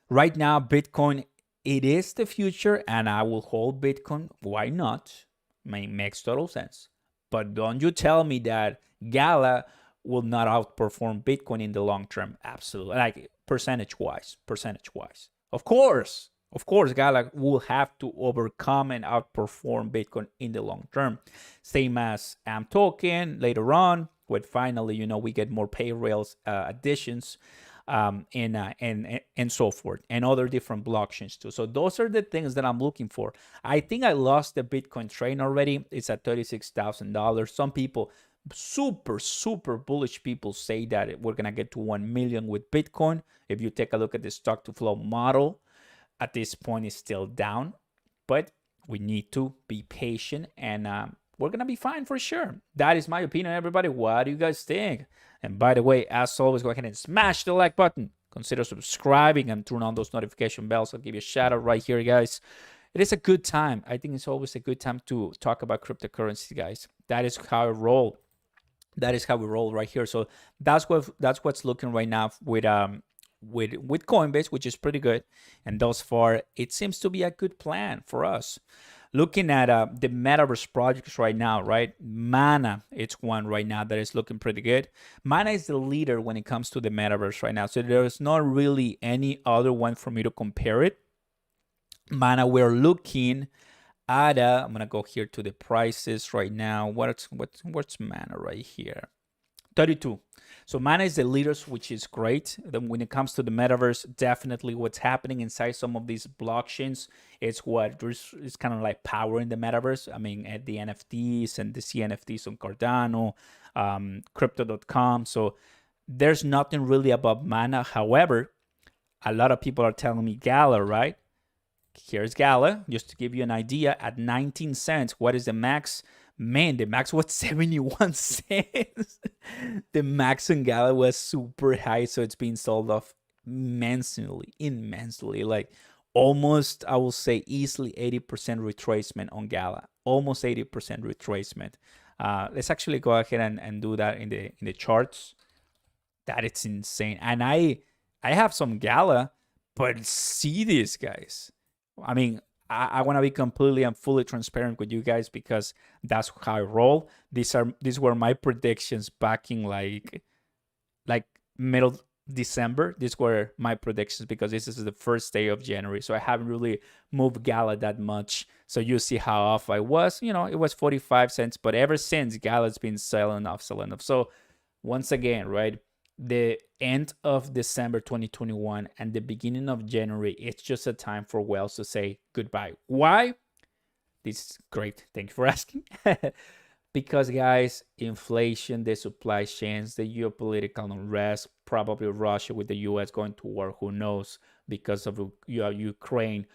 Right now, Bitcoin, it is the future, and I will hold Bitcoin. Why not? Makes total sense. But don't you tell me that Gala will not outperform Bitcoin in the long term. Absolutely. Like percentage-wise. Of course, Gala will have to overcome and outperform Bitcoin in the long term. Same as ALTCOIN later on, when finally, we get more Payrails additions. And so forth, and other different blockchains too. So those are the things that I'm looking for. I think I lost the Bitcoin train already. It's at $36,000. Some people, super bullish people, say that we're gonna get to 1 million with Bitcoin. If you take a look at the stock to flow model, at this point it's still down, but we need to be patient, and we're gonna be fine for sure. That is my opinion, everybody. What do you guys think? And by the way, as always, go ahead and smash the like button. Consider subscribing and turn on those notification bells. I'll give you a shout out right here, guys. It is a good time. I think it's always a good time to talk about cryptocurrency, guys. That is how I roll. That is how we roll right here. So that's what's looking right now with Coinbase, which is pretty good. And thus far, it seems to be a good plan for us. Looking at the Metaverse projects right now, right? Mana, it's one right now that is looking pretty good. Mana is the leader when it comes to the Metaverse right now. So there's not really any other one for me to compare it. Mana, we're looking at, I'm going to go here to the prices right now. What's Mana right here? 32. So Mana is the leaders, which is great. Then when it comes to the Metaverse, definitely what's happening inside some of these blockchains is what is kind of like powering the Metaverse. I mean, at the NFTs and the CNFTs on Cardano, crypto.com. So there's nothing really above Mana. However, a lot of people are telling me Gala, right? Here's Gala, just to give you an idea, at 19 cents. What is the max? Man, the max was 71 cents. The max in Gala was super high, so it's being sold off immensely. Like almost, I will say, easily 80% retracement on Gala. Almost 80% retracement. Let's actually go ahead and do that in the charts. That it's insane. And I have some Gala, but see this, guys. I mean, I want to be completely and fully transparent with you guys because that's how I roll. These were my predictions back in like middle December. These were my predictions because this is the first day of January. So I haven't really moved Gala that much. So you see how off I was. It was 45 cents, but ever since, Gala's been selling off. So once again, right? The end of December 2021 and the beginning of January, it's just a time for whales to say goodbye. Why? This is great. Thank you for asking. Because, guys, inflation, the supply chains, the geopolitical unrest, probably Russia with the US going to war, who knows, because of Ukraine.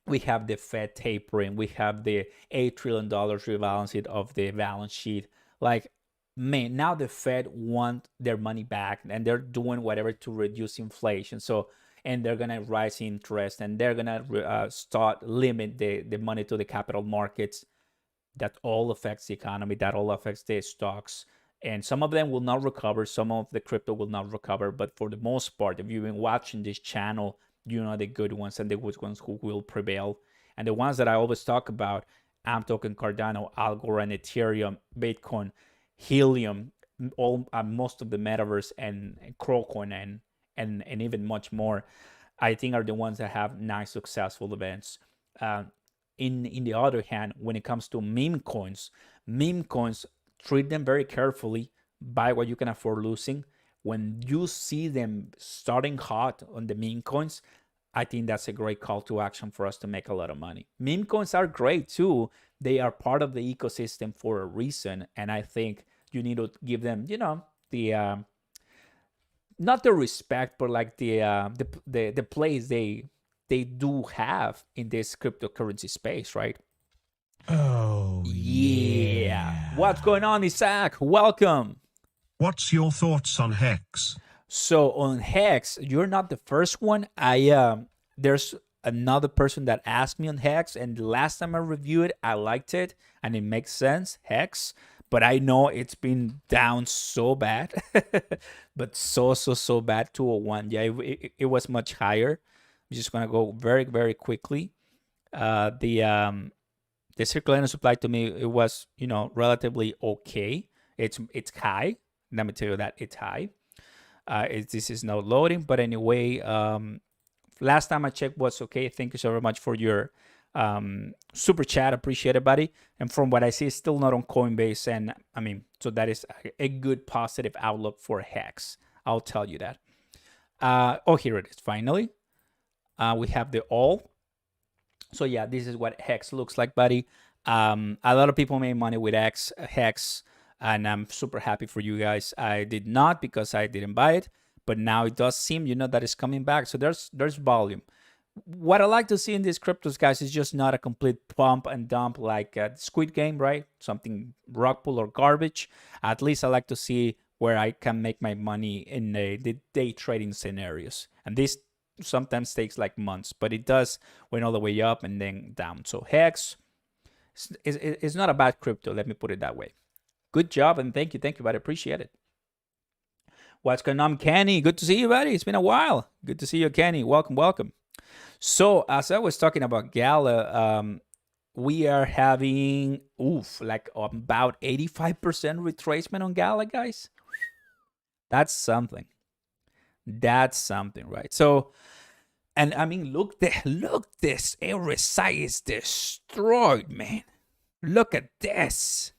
We have the Fed tapering. We have the $8 trillion rebalancing of the balance sheet. Like, man, now the Fed want their money back and they're doing whatever to reduce inflation. So, and they're going to rise interest and they're going to start limit the money to the capital markets. That all affects the economy. That all affects the stocks. And some of them will not recover. Some of the crypto will not recover. But for the most part, if you've been watching this channel, you know the good ones and the good ones who will prevail. And the ones that I always talk about, ALTCOINS, Cardano, Algorand, Ethereum, Bitcoin, Helium, most of the Metaverse and CRO and even much more, I think are the ones that have nice successful events. In the other hand, when it comes to meme coins, treat them very carefully. Buy what you can afford losing. When you see them starting hot on the meme coins, I think that's a great call to action for us to make a lot of money. Meme coins are great too. They are part of the ecosystem for a reason, and I think you need to give them, the not the respect, but like the place they do have in this cryptocurrency space, right? Oh, Yeah. What's going on, Isaac? Welcome. What's your thoughts on Hex? So on Hex, you're not the first one. There's another person that asked me on Hex, and the last time I reviewed it, I liked it, and it makes sense, Hex. But I know it's been down so bad, but so bad. 201. Yeah, it was much higher. I'm just gonna go very quickly. The circulating supply to me, it was relatively okay. It's high. Let me tell you that it's high. This is now loading, but anyway, last time I checked was okay. Thank you so very much for your super chat. Appreciate it, buddy. And from what I see, it's still not on Coinbase, and I mean, so that is a good positive outlook for Hex. I'll tell you that. Oh, here it is. Finally, we have the all. So yeah, this is what Hex looks like, buddy. A lot of people made money with Hex, and I'm super happy for you guys. I did not because I didn't buy it, but now it does seem, that it's coming back. So there's volume. What I like to see in these cryptos, guys, is just not a complete pump and dump like Squid Game, right? Something rug pull or garbage. At least I like to see where I can make my money in the day trading scenarios. And this sometimes takes like months, but it does went all the way up and then down. So Hex is not a bad crypto. Let me put it that way. Good job, and thank you, buddy. Appreciate it. What's going on, Kenny? Good to see you, buddy. It's been a while. Good to see you, Kenny. Welcome. So as I was talking about Gala, we are having like about 85% retracement on Gala, guys. That's something. That's something, right? So, and I mean, look this. RSI is destroyed, man. Look at this.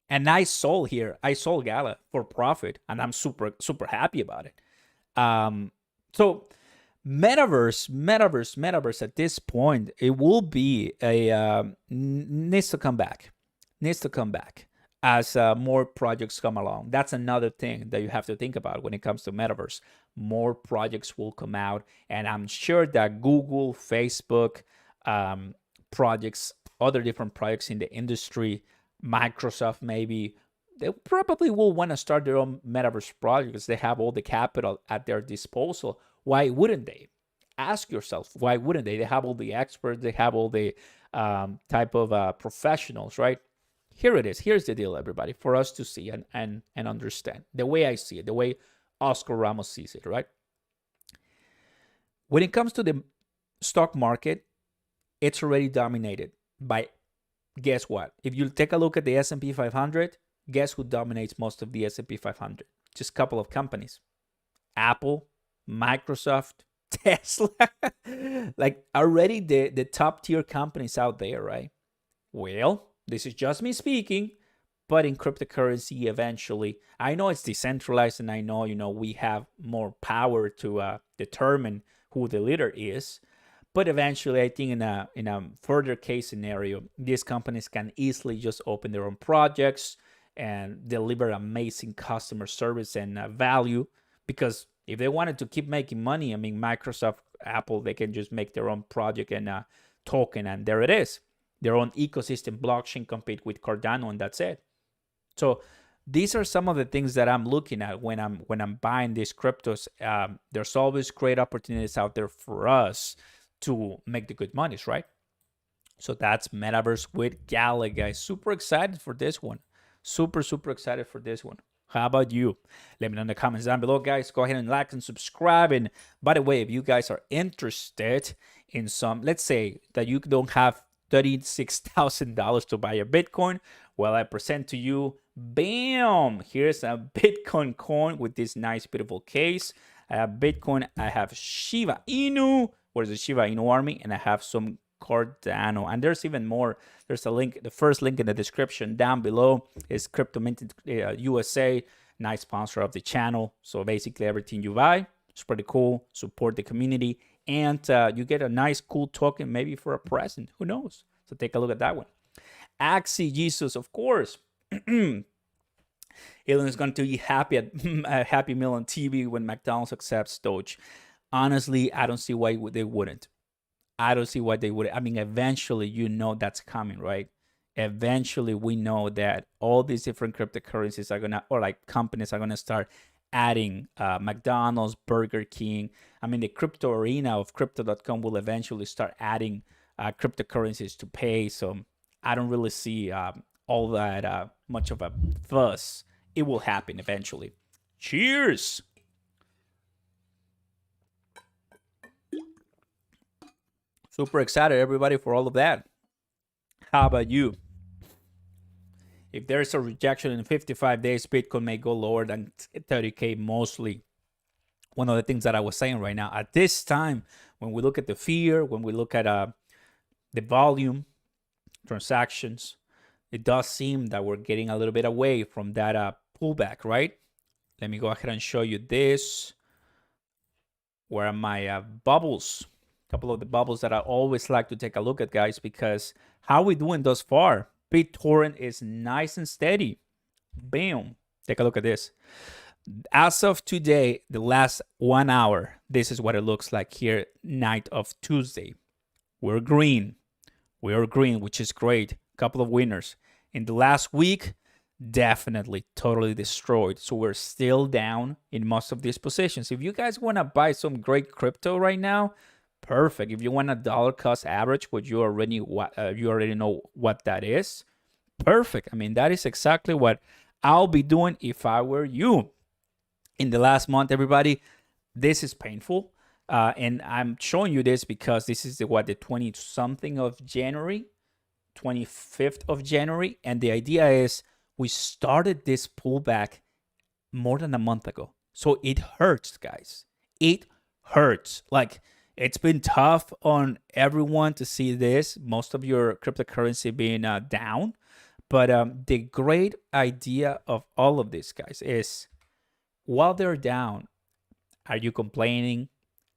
And I sold Gala for profit, and I'm super happy about it. So Metaverse at this point, it will be needs to come back as more projects come along. That's another thing that you have to think about when it comes to Metaverse. More projects will come out, and I'm sure that Google, Facebook, projects, other different projects in the industry, Microsoft maybe, they probably will want to start their own Metaverse project because they have all the capital at their disposal. Why wouldn't they? Ask yourself, why wouldn't they? They have all the experts, they have all the type of professionals, right? Here it is. Here's the deal, everybody, for us to see and understand the way I see it, the way Oscar Ramos sees it, right? When it comes to the stock market, it's already dominated by, guess what? If you take a look at the S&P 500, guess who dominates most of the S&P 500? Just a couple of companies. Apple, Microsoft, Tesla. Like already the top tier companies out there, right? Well, this is just me speaking, but in cryptocurrency eventually, I know it's decentralized, and I know, we have more power to determine who the leader is. But eventually, I think in a further case scenario, these companies can easily just open their own projects and deliver amazing customer service and value. Because if they wanted to keep making money, I mean, Microsoft, Apple, they can just make their own project and token, and there it is. Their own ecosystem blockchain, compete with Cardano, and that's it. So these are some of the things that I'm looking at when I'm buying these cryptos. There's always great opportunities out there for us to make the good monies, right? So that's Metaverse with Gala, guys. Super excited for this one. Super excited for this one. How about you? Let me know in the comments down below, guys. Go ahead and like and subscribe. And by the way, if you guys are interested in some, let's say that you don't have $36,000 to buy a Bitcoin, well, I present to you, bam, here's a Bitcoin coin with this nice, beautiful case. I have Bitcoin, I have Shiba Inu, where's the Shiba Inu army, and I have some Cardano. And there's even more. There's a link, the first link in the description down below is Crypto Minted USA, nice sponsor of the channel. So basically everything you buy is pretty cool, support the community, and you get a nice, cool token maybe for a present. Who knows? So take a look at that one. Axie Jesus, of course. Elon is going to be happy at a Happy Meal on TV when McDonald's accepts Doge. Honestly, I don't see why they wouldn't. I don't see what they would. I mean, eventually, that's coming, right? Eventually, we know that all these different cryptocurrencies are gonna, or like companies are gonna start adding McDonald's, Burger King. I mean, the crypto arena of crypto.com will eventually start adding cryptocurrencies to pay. So I don't really see all that much of a fuss. It will happen eventually. Cheers. Super excited, everybody, for all of that. How about you? If there's a rejection in 55 days, Bitcoin may go lower than 30K mostly. One of the things that I was saying right now, at this time, when we look at the fear, when we look at the volume, transactions, it does seem that we're getting a little bit away from that pullback, right? Let me go ahead and show you this. Where are my bubbles? A couple of the bubbles that I always like to take a look at, guys, because how we doing thus far? BitTorrent is nice and steady. Bam. Take a look at this. As of today, the last 1 hour, this is what it looks like here, night of Tuesday. We're green. We're green, which is great. Couple of winners. In the last week, definitely totally destroyed. So we're still down in most of these positions. If you guys want to buy some great crypto right now, perfect. If you want a dollar cost average, which you already know what that is, perfect. I mean, that is exactly what I'll be doing if I were you. In the last month, everybody, this is painful. And I'm showing you this because this is the 20-something of January, 25th of January. And the idea is we started this pullback more than a month ago. So it hurts, guys. It hurts. Like, it's been tough on everyone to see this, most of your cryptocurrency being down. But the great idea of all of this, guys, is while they're down, are you complaining?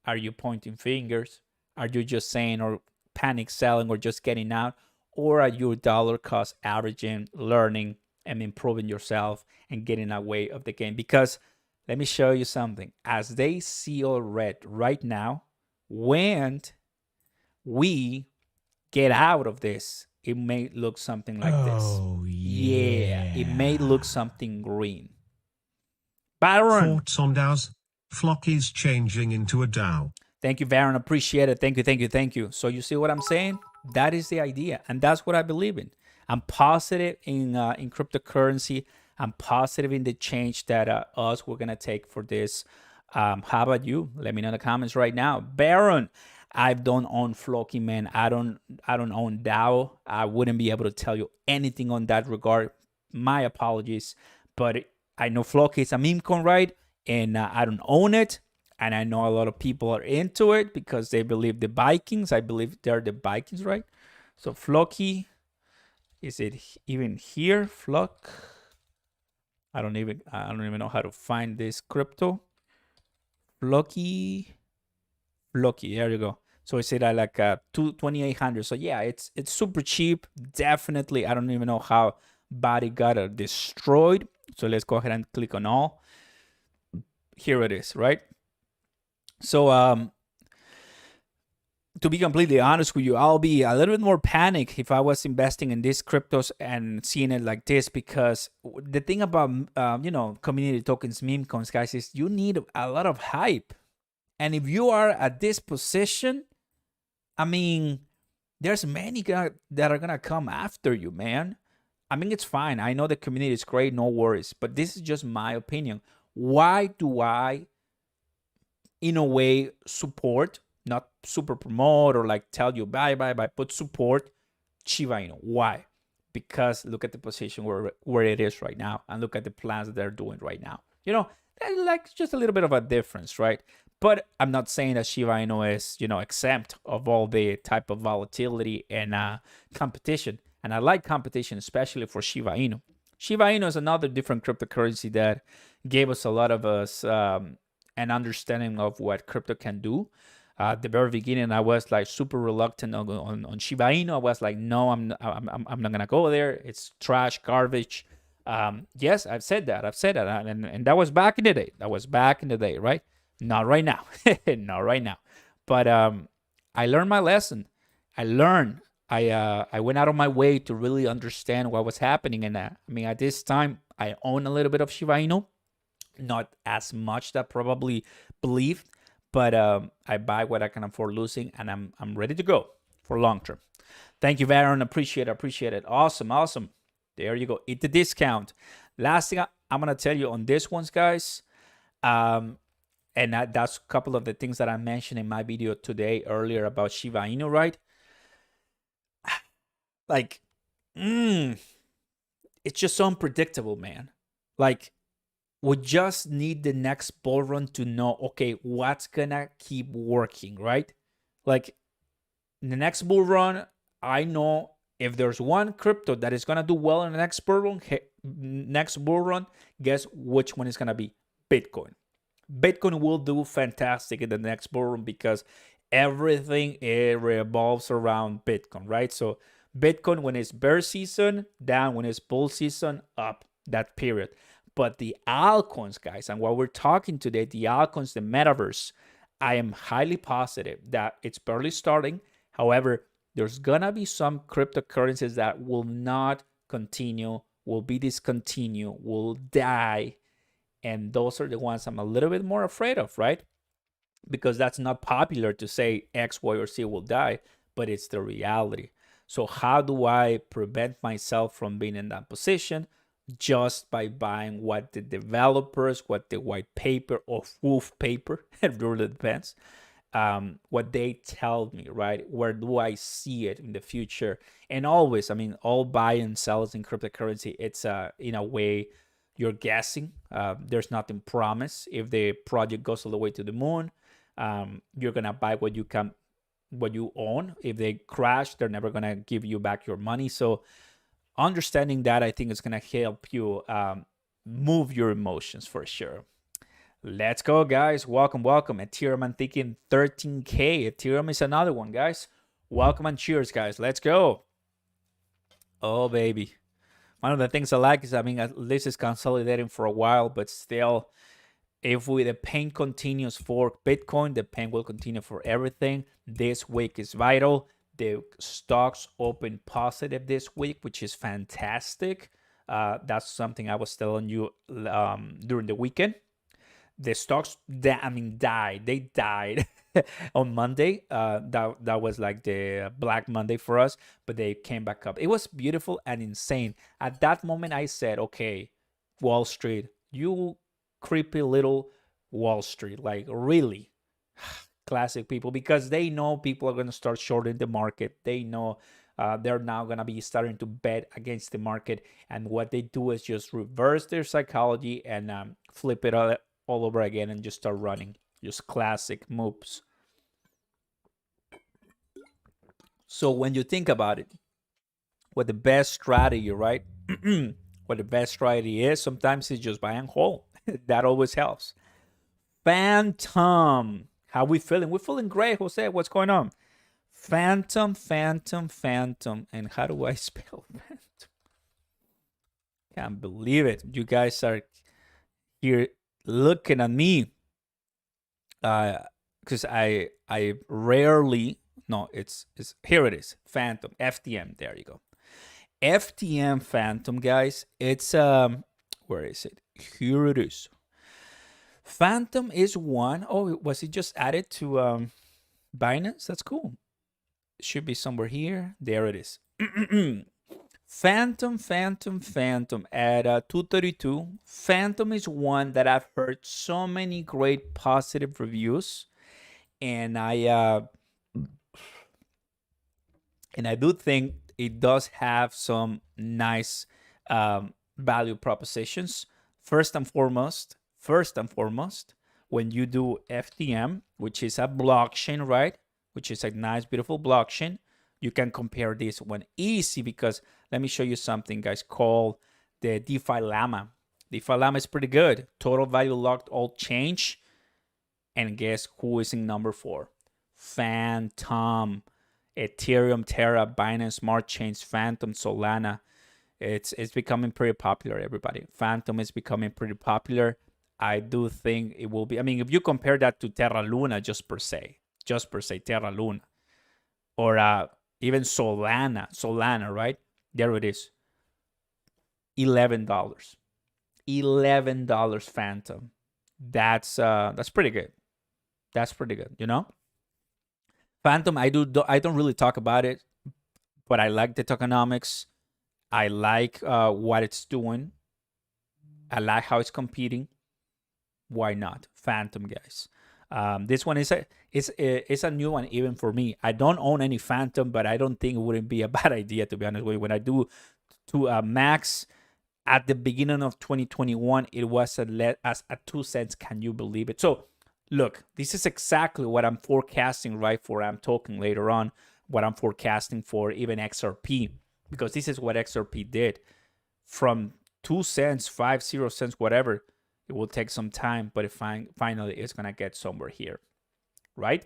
Are you pointing fingers? Are you just saying or panic selling or just getting out? Or are you dollar cost averaging, learning, and improving yourself and getting away of the game? Because let me show you something. As they seal red right now, when we get out of this, it may look something like this. Oh, yeah. It may look something green. Baron. Thoughts on DAOs? Flocky's changing into a DAO. Thank you, Baron. Appreciate it. Thank you. So you see what I'm saying? That is the idea. And that's what I believe in. I'm positive in cryptocurrency. I'm positive in the change that we're going to take for this. How about you? Let me know in the comments right now. Baron, I don't own Flocky, man. I don't own DAO. I wouldn't be able to tell you anything on that regard. My apologies. But I know Flocky is a meme coin, right? And I don't own it. And I know a lot of people are into it because they believe the Vikings. I believe they're the Vikings, right? So Flocky, is it even here? Flock. I don't even know how to find this crypto. Flocky, there you go. So it's at like 2,800. So yeah, it's super cheap. Definitely, I don't even know how bad it got destroyed. So let's go ahead and click on all. Here it is, right? So to be completely honest with you, I'll be a little bit more panicked if I was investing in these cryptos and seeing it like this, because the thing about community tokens, meme coins, guys, is you need a lot of hype. And if you are at this position, I mean, there's many that are gonna come after you, man. I mean, it's fine. I know the community is great, no worries. But this is just my opinion. Why do I, in a way, support, not super promote or like tell you bye, but support Shiba Inu? Why? Because look at the position where it is right now, and look at the plans that they're doing right now. You know, like just a little bit of a difference, right? But I'm not saying that Shiba Inu is, exempt of all the type of volatility and competition. And I like competition, especially for Shiba Inu. Shiba Inu is another different cryptocurrency that gave us a lot of an understanding of what crypto can do. At the very beginning, I was like super reluctant on Shiba Inu. I was like, no, I'm not gonna go there. It's trash, garbage. Yes, I've said that, and that was back in the day. Right? Not right now. Not right now. But I learned my lesson. I learned. I went out of my way to really understand what was happening in that. I mean, at this time, I own a little bit of Shiba Inu, not as much that probably believed, but I buy what I can afford losing, and I'm ready to go for long term. Thank you, Varon. Appreciate it. Awesome. There you go. Eat the discount. Last thing I'm gonna tell you on this ones, guys. And that's a couple of the things that I mentioned in my video today earlier about Shiba Inu, right? Like, it's just so unpredictable, man. Like, we just need the next bull run to know, okay, what's gonna keep working, right? Like, the next bull run, I know if there's one crypto that is gonna do well in the next bull run, guess which one is gonna be? Bitcoin. Bitcoin will do fantastic in the next bull run because everything it revolves around Bitcoin, right? So Bitcoin, when it's bear season, down; when it's bull season, up, that period. But the altcoins, guys, and what we're talking today, the altcoins, the metaverse, I am highly positive that it's barely starting. However, there's gonna be some cryptocurrencies that will not continue, will be discontinued, will die. And those are the ones I'm a little bit more afraid of, right? Because that's not popular to say X, Y, or Z will die, but it's the reality. So how do I prevent myself from being in that position? Just by buying what the developers, what the white paper or wolf paper, it really depends, what they tell me, right? Where do I see it in the future? And always, I mean, all buy and sells in cryptocurrency, it's in a way, you're guessing. There's nothing promised. If the project goes all the way to the moon, you're gonna buy what you own. If they crash, they're never gonna give you back your money. So understanding that, I think, is gonna help you move your emotions for sure. Let's go, guys. Welcome. Ethereum, I'm thinking 13K. Ethereum is another one, guys. Welcome and cheers, guys. Let's go. Oh, baby. One of the things I like is, I mean, at least it's consolidating for a while, but still, if the pain continues for Bitcoin, the pain will continue for everything. This week is vital. The stocks open positive this week, which is fantastic. That's something I was telling you during the weekend. The stocks, died. They died on Monday. That was like the Black Monday for us, but they came back up. It was beautiful and insane. At that moment, I said, okay, Wall Street, you creepy little Wall Street, like really classic people, because they know people are going to start shorting the market. They know they're now going to be starting to bet against the market. And what they do is just reverse their psychology and flip it all over again and just start running. Just classic moves. So when you think about it, what the best strategy, right? What the best strategy is, sometimes it's just buy and hold. That always helps. Fantom. How we feeling? We're feeling great, Jose. What's going on? Fantom. And how do I spell Fantom? Can't believe it. You guys are here looking at me. Because I rarely, no, it's here it is. Fantom. FTM. There you go. FTM Fantom, guys. It's where is it? Here it is. Fantom is one. Oh, was it just added to Binance? That's cool. It should be somewhere here. There it is. Fantom at 232. Fantom is one that I've heard so many great positive reviews, and I do think it does have some nice value propositions. First and foremost, when you do FTM, which is a blockchain, right? Which is a nice, beautiful blockchain, you can compare this one easy, because let me show you something, guys, called the DeFi Llama. DeFi Llama is pretty good. Total value locked, all change. And guess who is in number 4? Fantom. Ethereum, Terra, Binance, Smart Chains, Fantom, Solana. It's becoming pretty popular, everybody. Fantom is becoming pretty popular. I do think it will be. I mean, if you compare that to Terra Luna, just per se, Terra Luna, or even Solana, right? There it is, $11. $11 Fantom. That's pretty good. That's pretty good, you know? Fantom, I don't really talk about it, but I like the tokenomics. I like what it's doing. I like how it's competing. Why not? Fantom, guys. This one is a new one even for me. I don't own any Fantom, but I don't think it wouldn't be a bad idea, to be honest with you. When I do to max at the beginning of 2021, it was at 2 cents. Can you believe it? So look, this is exactly what I'm forecasting, right? For I'm talking later on, what I'm forecasting for even XRP, because this is what XRP did from 2 cents, 50 cents, whatever. It will take some time, but finally it's gonna get somewhere here, right?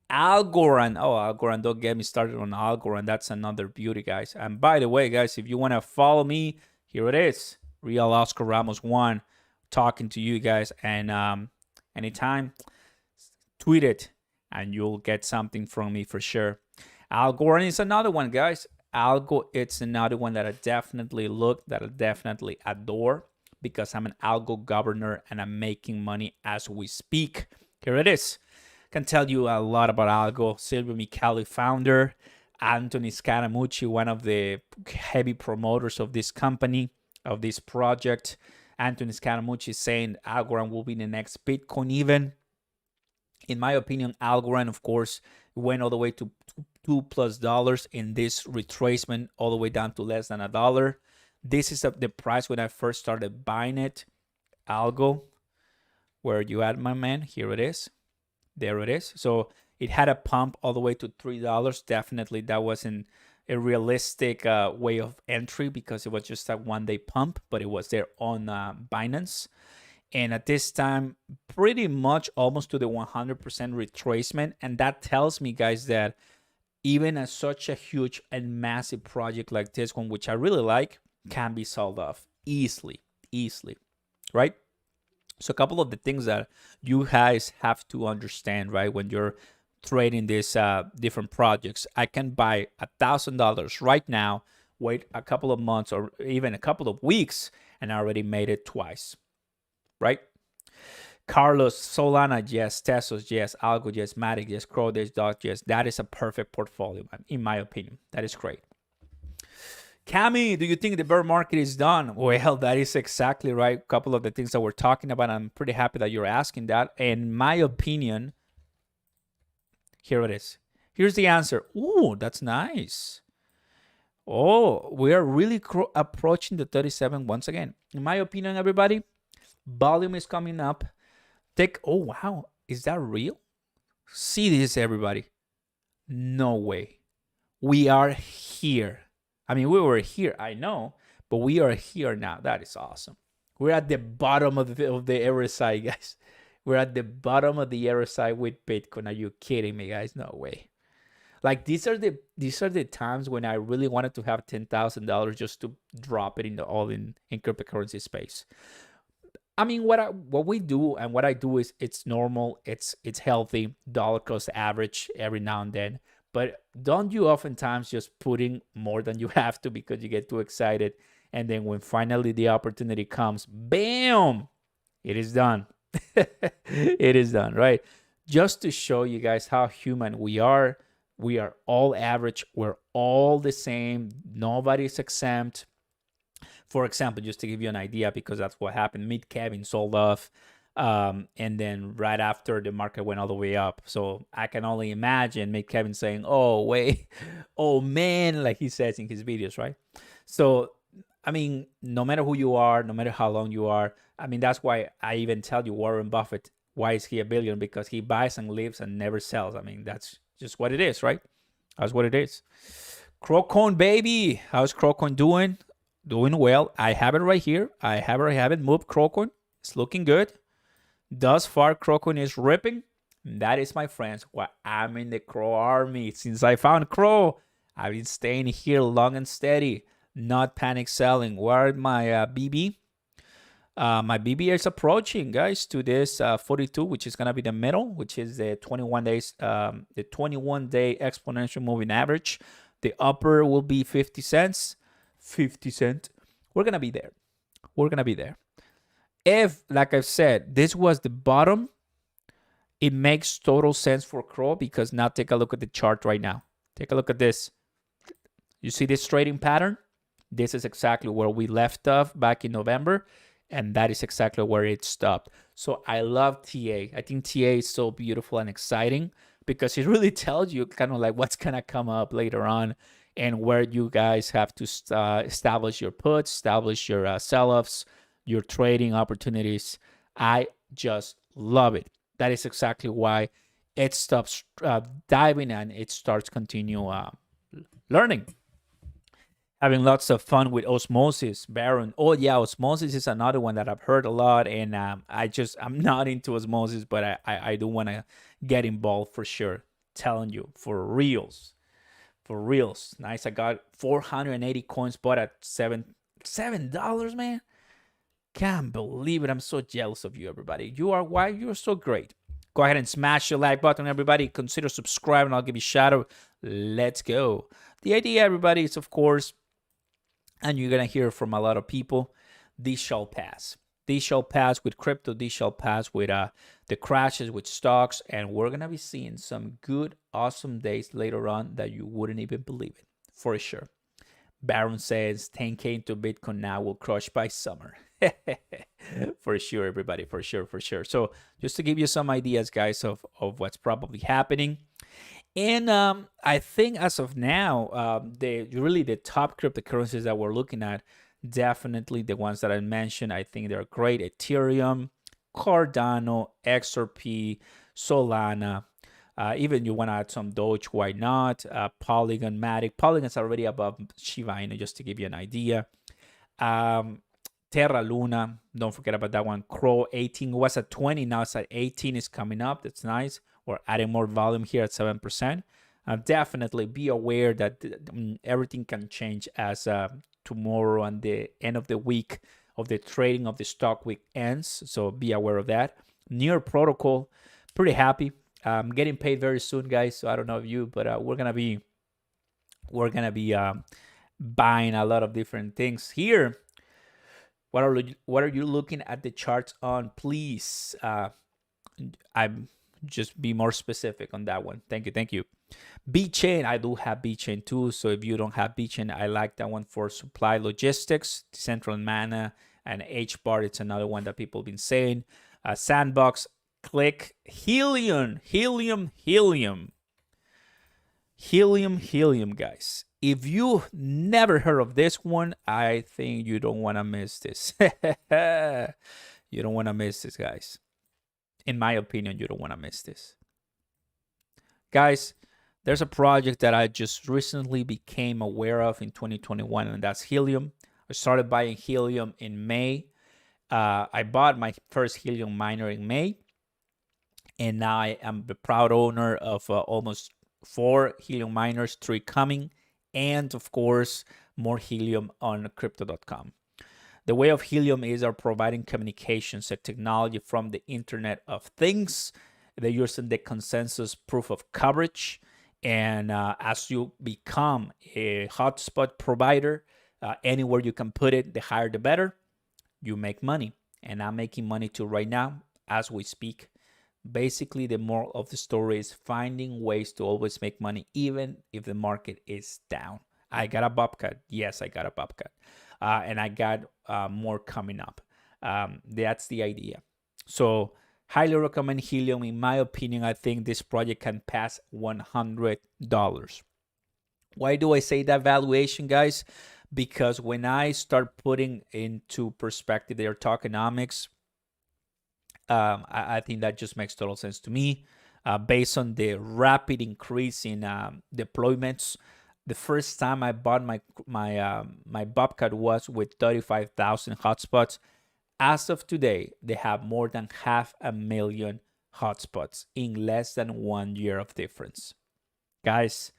Algorand. Oh, Algorand, don't get me started on Algorand. That's another beauty, guys. And by the way, guys, if you want to follow me, here it is. Real Oscar Ramos 1 talking to you guys. And anytime, tweet it and you'll get something from me for sure. Algorand is another one, guys. It's another one that I definitely adore, because I'm an algo governor and I'm making money as we speak. Here it is. Can tell you a lot about algo. Silvio Micali, founder. Anthony Scaramucci, one of the heavy promoters of this company, of this project. Anthony Scaramucci saying Algorand will be the next Bitcoin even. In my opinion, Algorand, of course, went all the way to $2+ in this retracement, all the way down to less than $1. This is the price when I first started buying it. Algo, where you at, my man? Here it is. There it is. So it had a pump all the way to $3. Definitely that wasn't a realistic way of entry, because it was just a one-day pump, but it was there on Binance. And at this time, pretty much almost to the 100% retracement. And that tells me, guys, that even as such a huge and massive project like this one, which I really like, can be sold off easily, right? So a couple of the things that you guys have to understand, right, when you're trading these different projects. I can buy $1,000 right now, wait a couple of months or even a couple of weeks, and I already made it twice, right? Carlos, Solana, yes. Tesos, yes. Algo, yes. Matic, yes. CRO, yes. Dog, yes. That is a perfect portfolio, man, in my opinion. That is great. Cami, do you think the bear market is done? Well, that is exactly right. A couple of the things that we're talking about. I'm pretty happy that you're asking that. In my opinion, here it is. Here's the answer. Ooh, that's nice. Oh, we are really approaching the 37 once again. In my opinion, everybody, volume is coming up. Oh, wow. Is that real? See this, everybody. No way. We are here. I mean, we were here, I know, but we are here now. That is awesome. We're at the bottom of the RSI, guys. We're at the bottom of the RSI with Bitcoin. Are you kidding me, guys? No way. Like these are the times when I really wanted to have $10,000 just to drop it in the all-in cryptocurrency space. I mean, what we do and what I do is it's normal, it's healthy, dollar cost average every now and then. But don't you oftentimes just put in more than you have to because you get too excited, and then when finally the opportunity comes, bam, it is done. It is done, right? Just to show you guys how human we are. We are all average. We're all the same. Nobody's exempt. For example, just to give you an idea, because that's what happened, mid-Kevin sold off. And then right after, the market went all the way up. So I can only imagine mid-Kevin saying, oh, wait, oh, man, like he says in his videos, right? So, I mean, no matter who you are, no matter how long you are, I mean, that's why I even tell you Warren Buffett, why is he a billionaire? Because he buys and lives and never sells. I mean, that's just what it is, right? That's what it is. Crowcoin, baby. How's Crowcoin doing? Doing well. I have it right here. I haven't moved Crowcoin. It's looking good. Thus far, Crowcoin is ripping. That is, my friends, why I'm in the Crow army. Since I found Crow, I've been staying here long and steady, not panic selling. Where are my BB? My BBA is approaching, guys, to this 42, which is gonna be the middle, which is the 21 days, the 21-day exponential moving average. The upper will be 50 cents. 50 cents. We're gonna be there. We're gonna be there. If, like I've said, this was the bottom, it makes total sense for CRO, because now take a look at the chart right now. Take a look at this. You see this trading pattern? This is exactly where we left off back in November, and that is exactly where it stopped. So I love TA. I think TA is so beautiful and exciting, because it really tells you kind of like what's gonna come up later on, and where you guys have to establish your puts, establish your sell-offs, your trading opportunities. I just love it. That is exactly why it stops diving and it starts continue learning. Having lots of fun with osmosis, Baron. Oh yeah, osmosis is another one that I've heard a lot, and I'm not into osmosis, but I do want to get involved for sure. Telling you, for reals. For reals. Nice. I got 480 coins bought at $7, man. Can't believe it. I'm so jealous of you, everybody. You're so great. Go ahead and smash the like button, everybody. Consider subscribing. I'll give you a shout out. Let's go. The idea, everybody, is, of course, and you're going to hear from a lot of people, these shall pass. These shall pass with crypto. These shall pass with the crashes with stocks. And we're going to be seeing some good, awesome days later on that you wouldn't even believe it, for sure. Baron says 10K into Bitcoin now will crush by summer. For sure, everybody, for sure. So just to give you some ideas, guys, of what's probably happening. And I think as of now, the top cryptocurrencies that we're looking at, definitely the ones that I mentioned, I think they're great. Ethereum, Cardano, XRP, Solana. Even you want to add some Doge, why not? Polygon, Matic. Polygon's already above Shiba Inu, just to give you an idea. Terra Luna, don't forget about that one. CRO 18 was at 20, now it's at 18, is coming up. That's nice. We're adding more volume here at 7%. Definitely be aware that everything can change as tomorrow and the end of the week of the trading of the stock week ends. So be aware of that. Near Protocol, pretty happy. I'm getting paid very soon, guys. So I don't know if you, but we're gonna be buying a lot of different things here. What are you looking at the charts on, please? I'm just be more specific on that one. Thank you. B-Chain, I do have B-Chain too. So if you don't have B-Chain, I like that one for supply logistics. Decentraland Mana and H-Bar, it's another one that people have been saying. Sandbox, Click, Helium, guys. If you never heard of this one, I think you don't want to miss this. You don't want to miss this, guys. In my opinion, you don't want to miss this. Guys, there's a project that I just recently became aware of in 2021, and that's Helium. I started buying Helium in May. I bought my first Helium miner in May, and now I am the proud owner of almost 4 Helium miners, 3 coming, and of course, more Helium on crypto.com. The way of Helium is providing communications and technology from the Internet of Things. They're using the consensus proof of coverage. And as you become a hotspot provider, anywhere you can put it, the higher the better, you make money. And I'm making money too right now as we speak. Basically, the moral of the story is finding ways to always make money, even if the market is down. I got a bobcat. Yes, I got a bobcat. And I got more coming up. That's the idea. So highly recommend Helium. In my opinion, I think this project can pass $100. Why do I say that valuation, guys? Because when I start putting into perspective their tokenomics, I think that just makes total sense to me. Based on the rapid increase in deployments, the first time I bought my Bobcat was with 35,000 hotspots. As of today, they have more than 500,000 hotspots in less than 1 year of difference. Guys,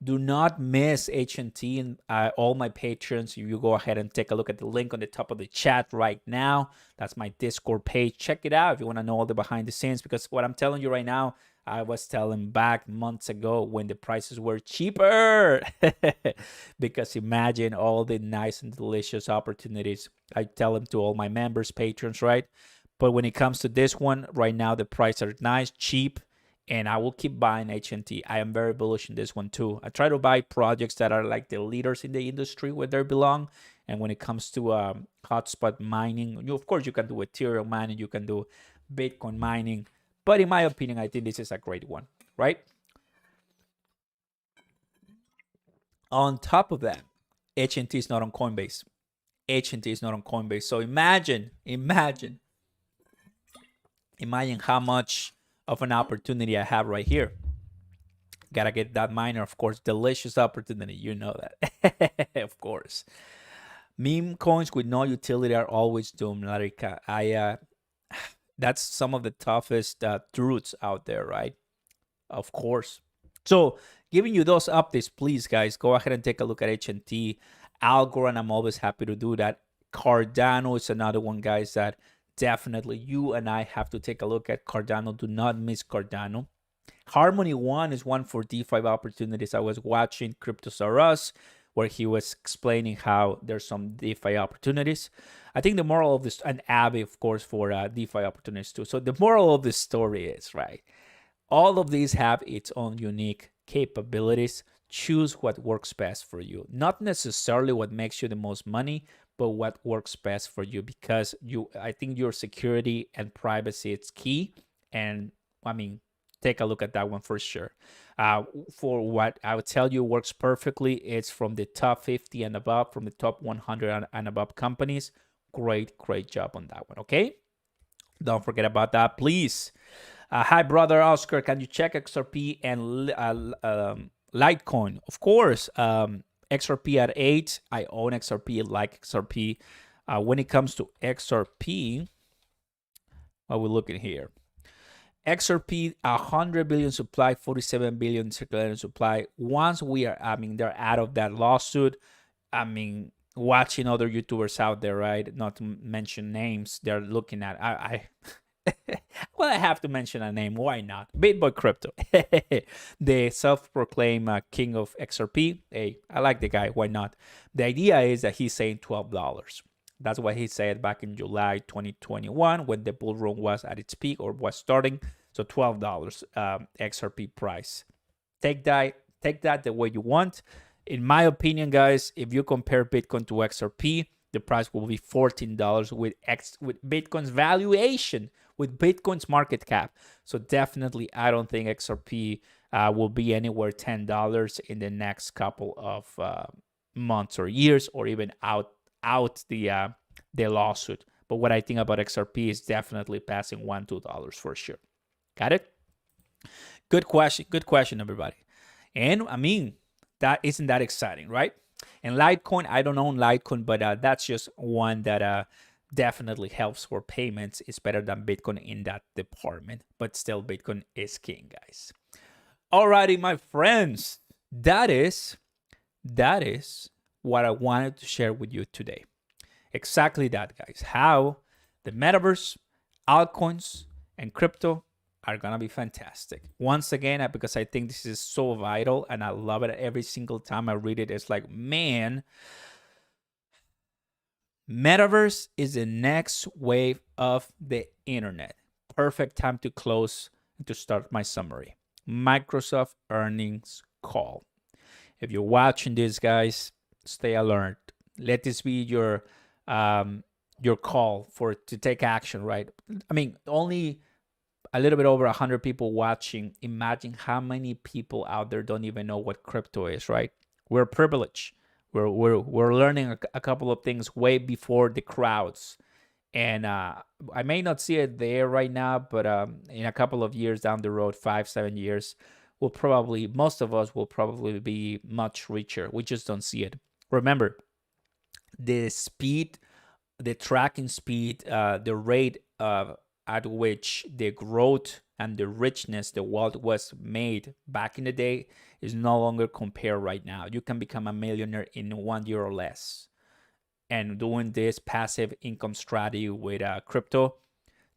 Do not miss HNT and all my patrons. You go ahead and take a look at the link on the top of the chat right now. That's my Discord page. Check it out if you want to know all the behind the scenes, because what I'm telling you right now, I was telling back months ago when the prices were cheaper. Because imagine all the nice and delicious opportunities. I tell them to all my members, patrons, right? But when it comes to this one, right now the prices are nice, cheap, and I will keep buying HNT. I am very bullish in this one too. I try to buy projects that are like the leaders in the industry where they belong. And when it comes to hotspot mining, of course, you can do Ethereum mining, you can do Bitcoin mining. But in my opinion, I think this is a great one, right? On top of that, HNT is not on Coinbase. HNT is not on Coinbase. So imagine how much of an opportunity I have right here. Gotta get that miner, of course. Delicious opportunity, you know that. Of course. Meme coins with no utility are always doomed, Larika. That's some of the toughest truths out there, right? Of course. So giving you those updates, please, guys, go ahead and take a look at HNT. Algorand, I'm always happy to do that. Cardano is another one, guys, that definitely you and I have to take a look at. Cardano. Do not miss Cardano. Harmony One is one for DeFi opportunities. I was watching Cryptosaurus, where he was explaining how there's some DeFi opportunities. I think the moral of this, and Abby, of course, for DeFi opportunities too. So the moral of the story is, right, all of these have its own unique capabilities. Choose what works best for you. Not necessarily what makes you the most money, but what works best for you, because I think your security and privacy is key. And I mean, take a look at that one for sure. For what I would tell you works perfectly, it's from the top 50 and above, from the top 100 and above companies. Great job on that one, okay? Don't forget about that, please. Hi, brother Oscar. Can you check XRP and Litecoin? Of course. XRP at 8. I own XRP, like XRP. When it comes to XRP, what we're looking here. XRP, 100 billion supply, 47 billion circulating supply. Once we are, they're out of that lawsuit. Watching other YouTubers out there, right? Not to mention names, they're looking at. Well, I have to mention a name. Why not? BitBoy Crypto, the self-proclaimed king of XRP. Hey, I like the guy. Why not? The idea is that he's saying $12. That's what he said back in July 2021 when the bull run was at its peak or was starting. So $12 XRP price. Take that the way you want. In my opinion, guys, if you compare Bitcoin to XRP, the price will be $14 with Bitcoin's valuation, with Bitcoin's market cap. So definitely, I don't think XRP will be anywhere $10 in the next couple of months or years, or even out the lawsuit. But what I think about XRP is definitely passing $1-2 for sure. Got it? Good question, everybody. And that isn't that exciting, right? And Litecoin, I don't own Litecoin, but that's just one that definitely helps for payments. It's better than Bitcoin in that department, but still Bitcoin is king, guys. Alrighty, my friends, that is what I wanted to share with you today. Exactly that, guys. How the metaverse, altcoins, and crypto are gonna be fantastic. Once again, because I think this is so vital and I love it every single time I read it. It's like, man, metaverse is the next wave of the internet. Perfect time to close and to start my summary. Microsoft earnings call. If you're watching this, guys, stay alert. Let this be your call to take action, right? Only a little bit over 100 people watching. Imagine how many people out there don't even know what crypto is, right? We're privileged. We're learning a couple of things way before the crowds. And I may not see it there right now, but in a couple of years down the road, 5-7 years, most of us will probably be much richer. We just don't see it. Remember, the speed, the tracking speed, the rate at which the growth and the richness the wealth was made back in the day is no longer compared right now. You can become a millionaire in 1 year or less. And doing this passive income strategy with crypto,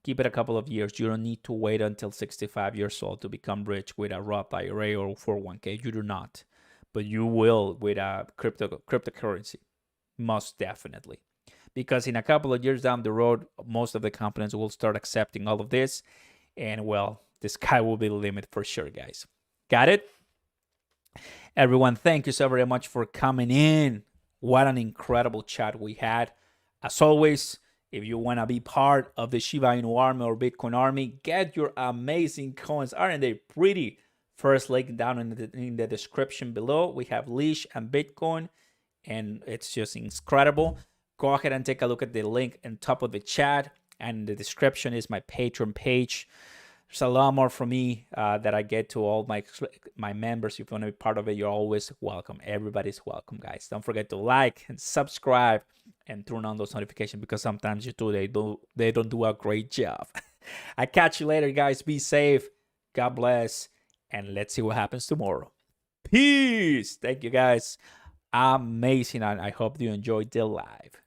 keep it a couple of years. You don't need to wait until 65 years old to become rich with a Roth IRA or 401k. You do not, but you will with a cryptocurrency, most definitely. Because in a couple of years down the road, most of the companies will start accepting all of this, and well, the sky will be the limit for sure, guys. Got it? Everyone, thank you so very much for coming in. What an incredible chat we had. As always, if you want to be part of the Shiba Inu army or Bitcoin army, get your amazing coins. Aren't they pretty? First link down in the description below. We have Leash and Bitcoin, and it's just incredible. Go ahead and take a look at the link on top of the chat, and the description is my Patreon page. There's a lot more from me that I get to all my members. If you want to be part of it, you're always welcome. Everybody's welcome, guys. Don't forget to like and subscribe and turn on those notifications, because sometimes YouTube they don't do a great job. I catch you later, guys. Be safe. God bless, and let's see what happens tomorrow. Peace. Thank you, guys. Amazing, and I hope you enjoyed the live.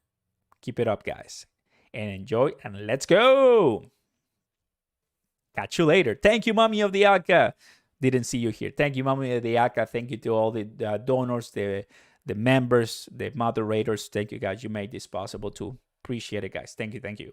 Keep it up, guys, and enjoy, and let's go. Catch you later. Thank you, Mommy of the Alka. Didn't see you here. Thank you, Mommy of the Alka. Thank you to all the donors, the members, the moderators. Thank you, guys. You made this possible too. Appreciate it, guys. Thank you. Thank you.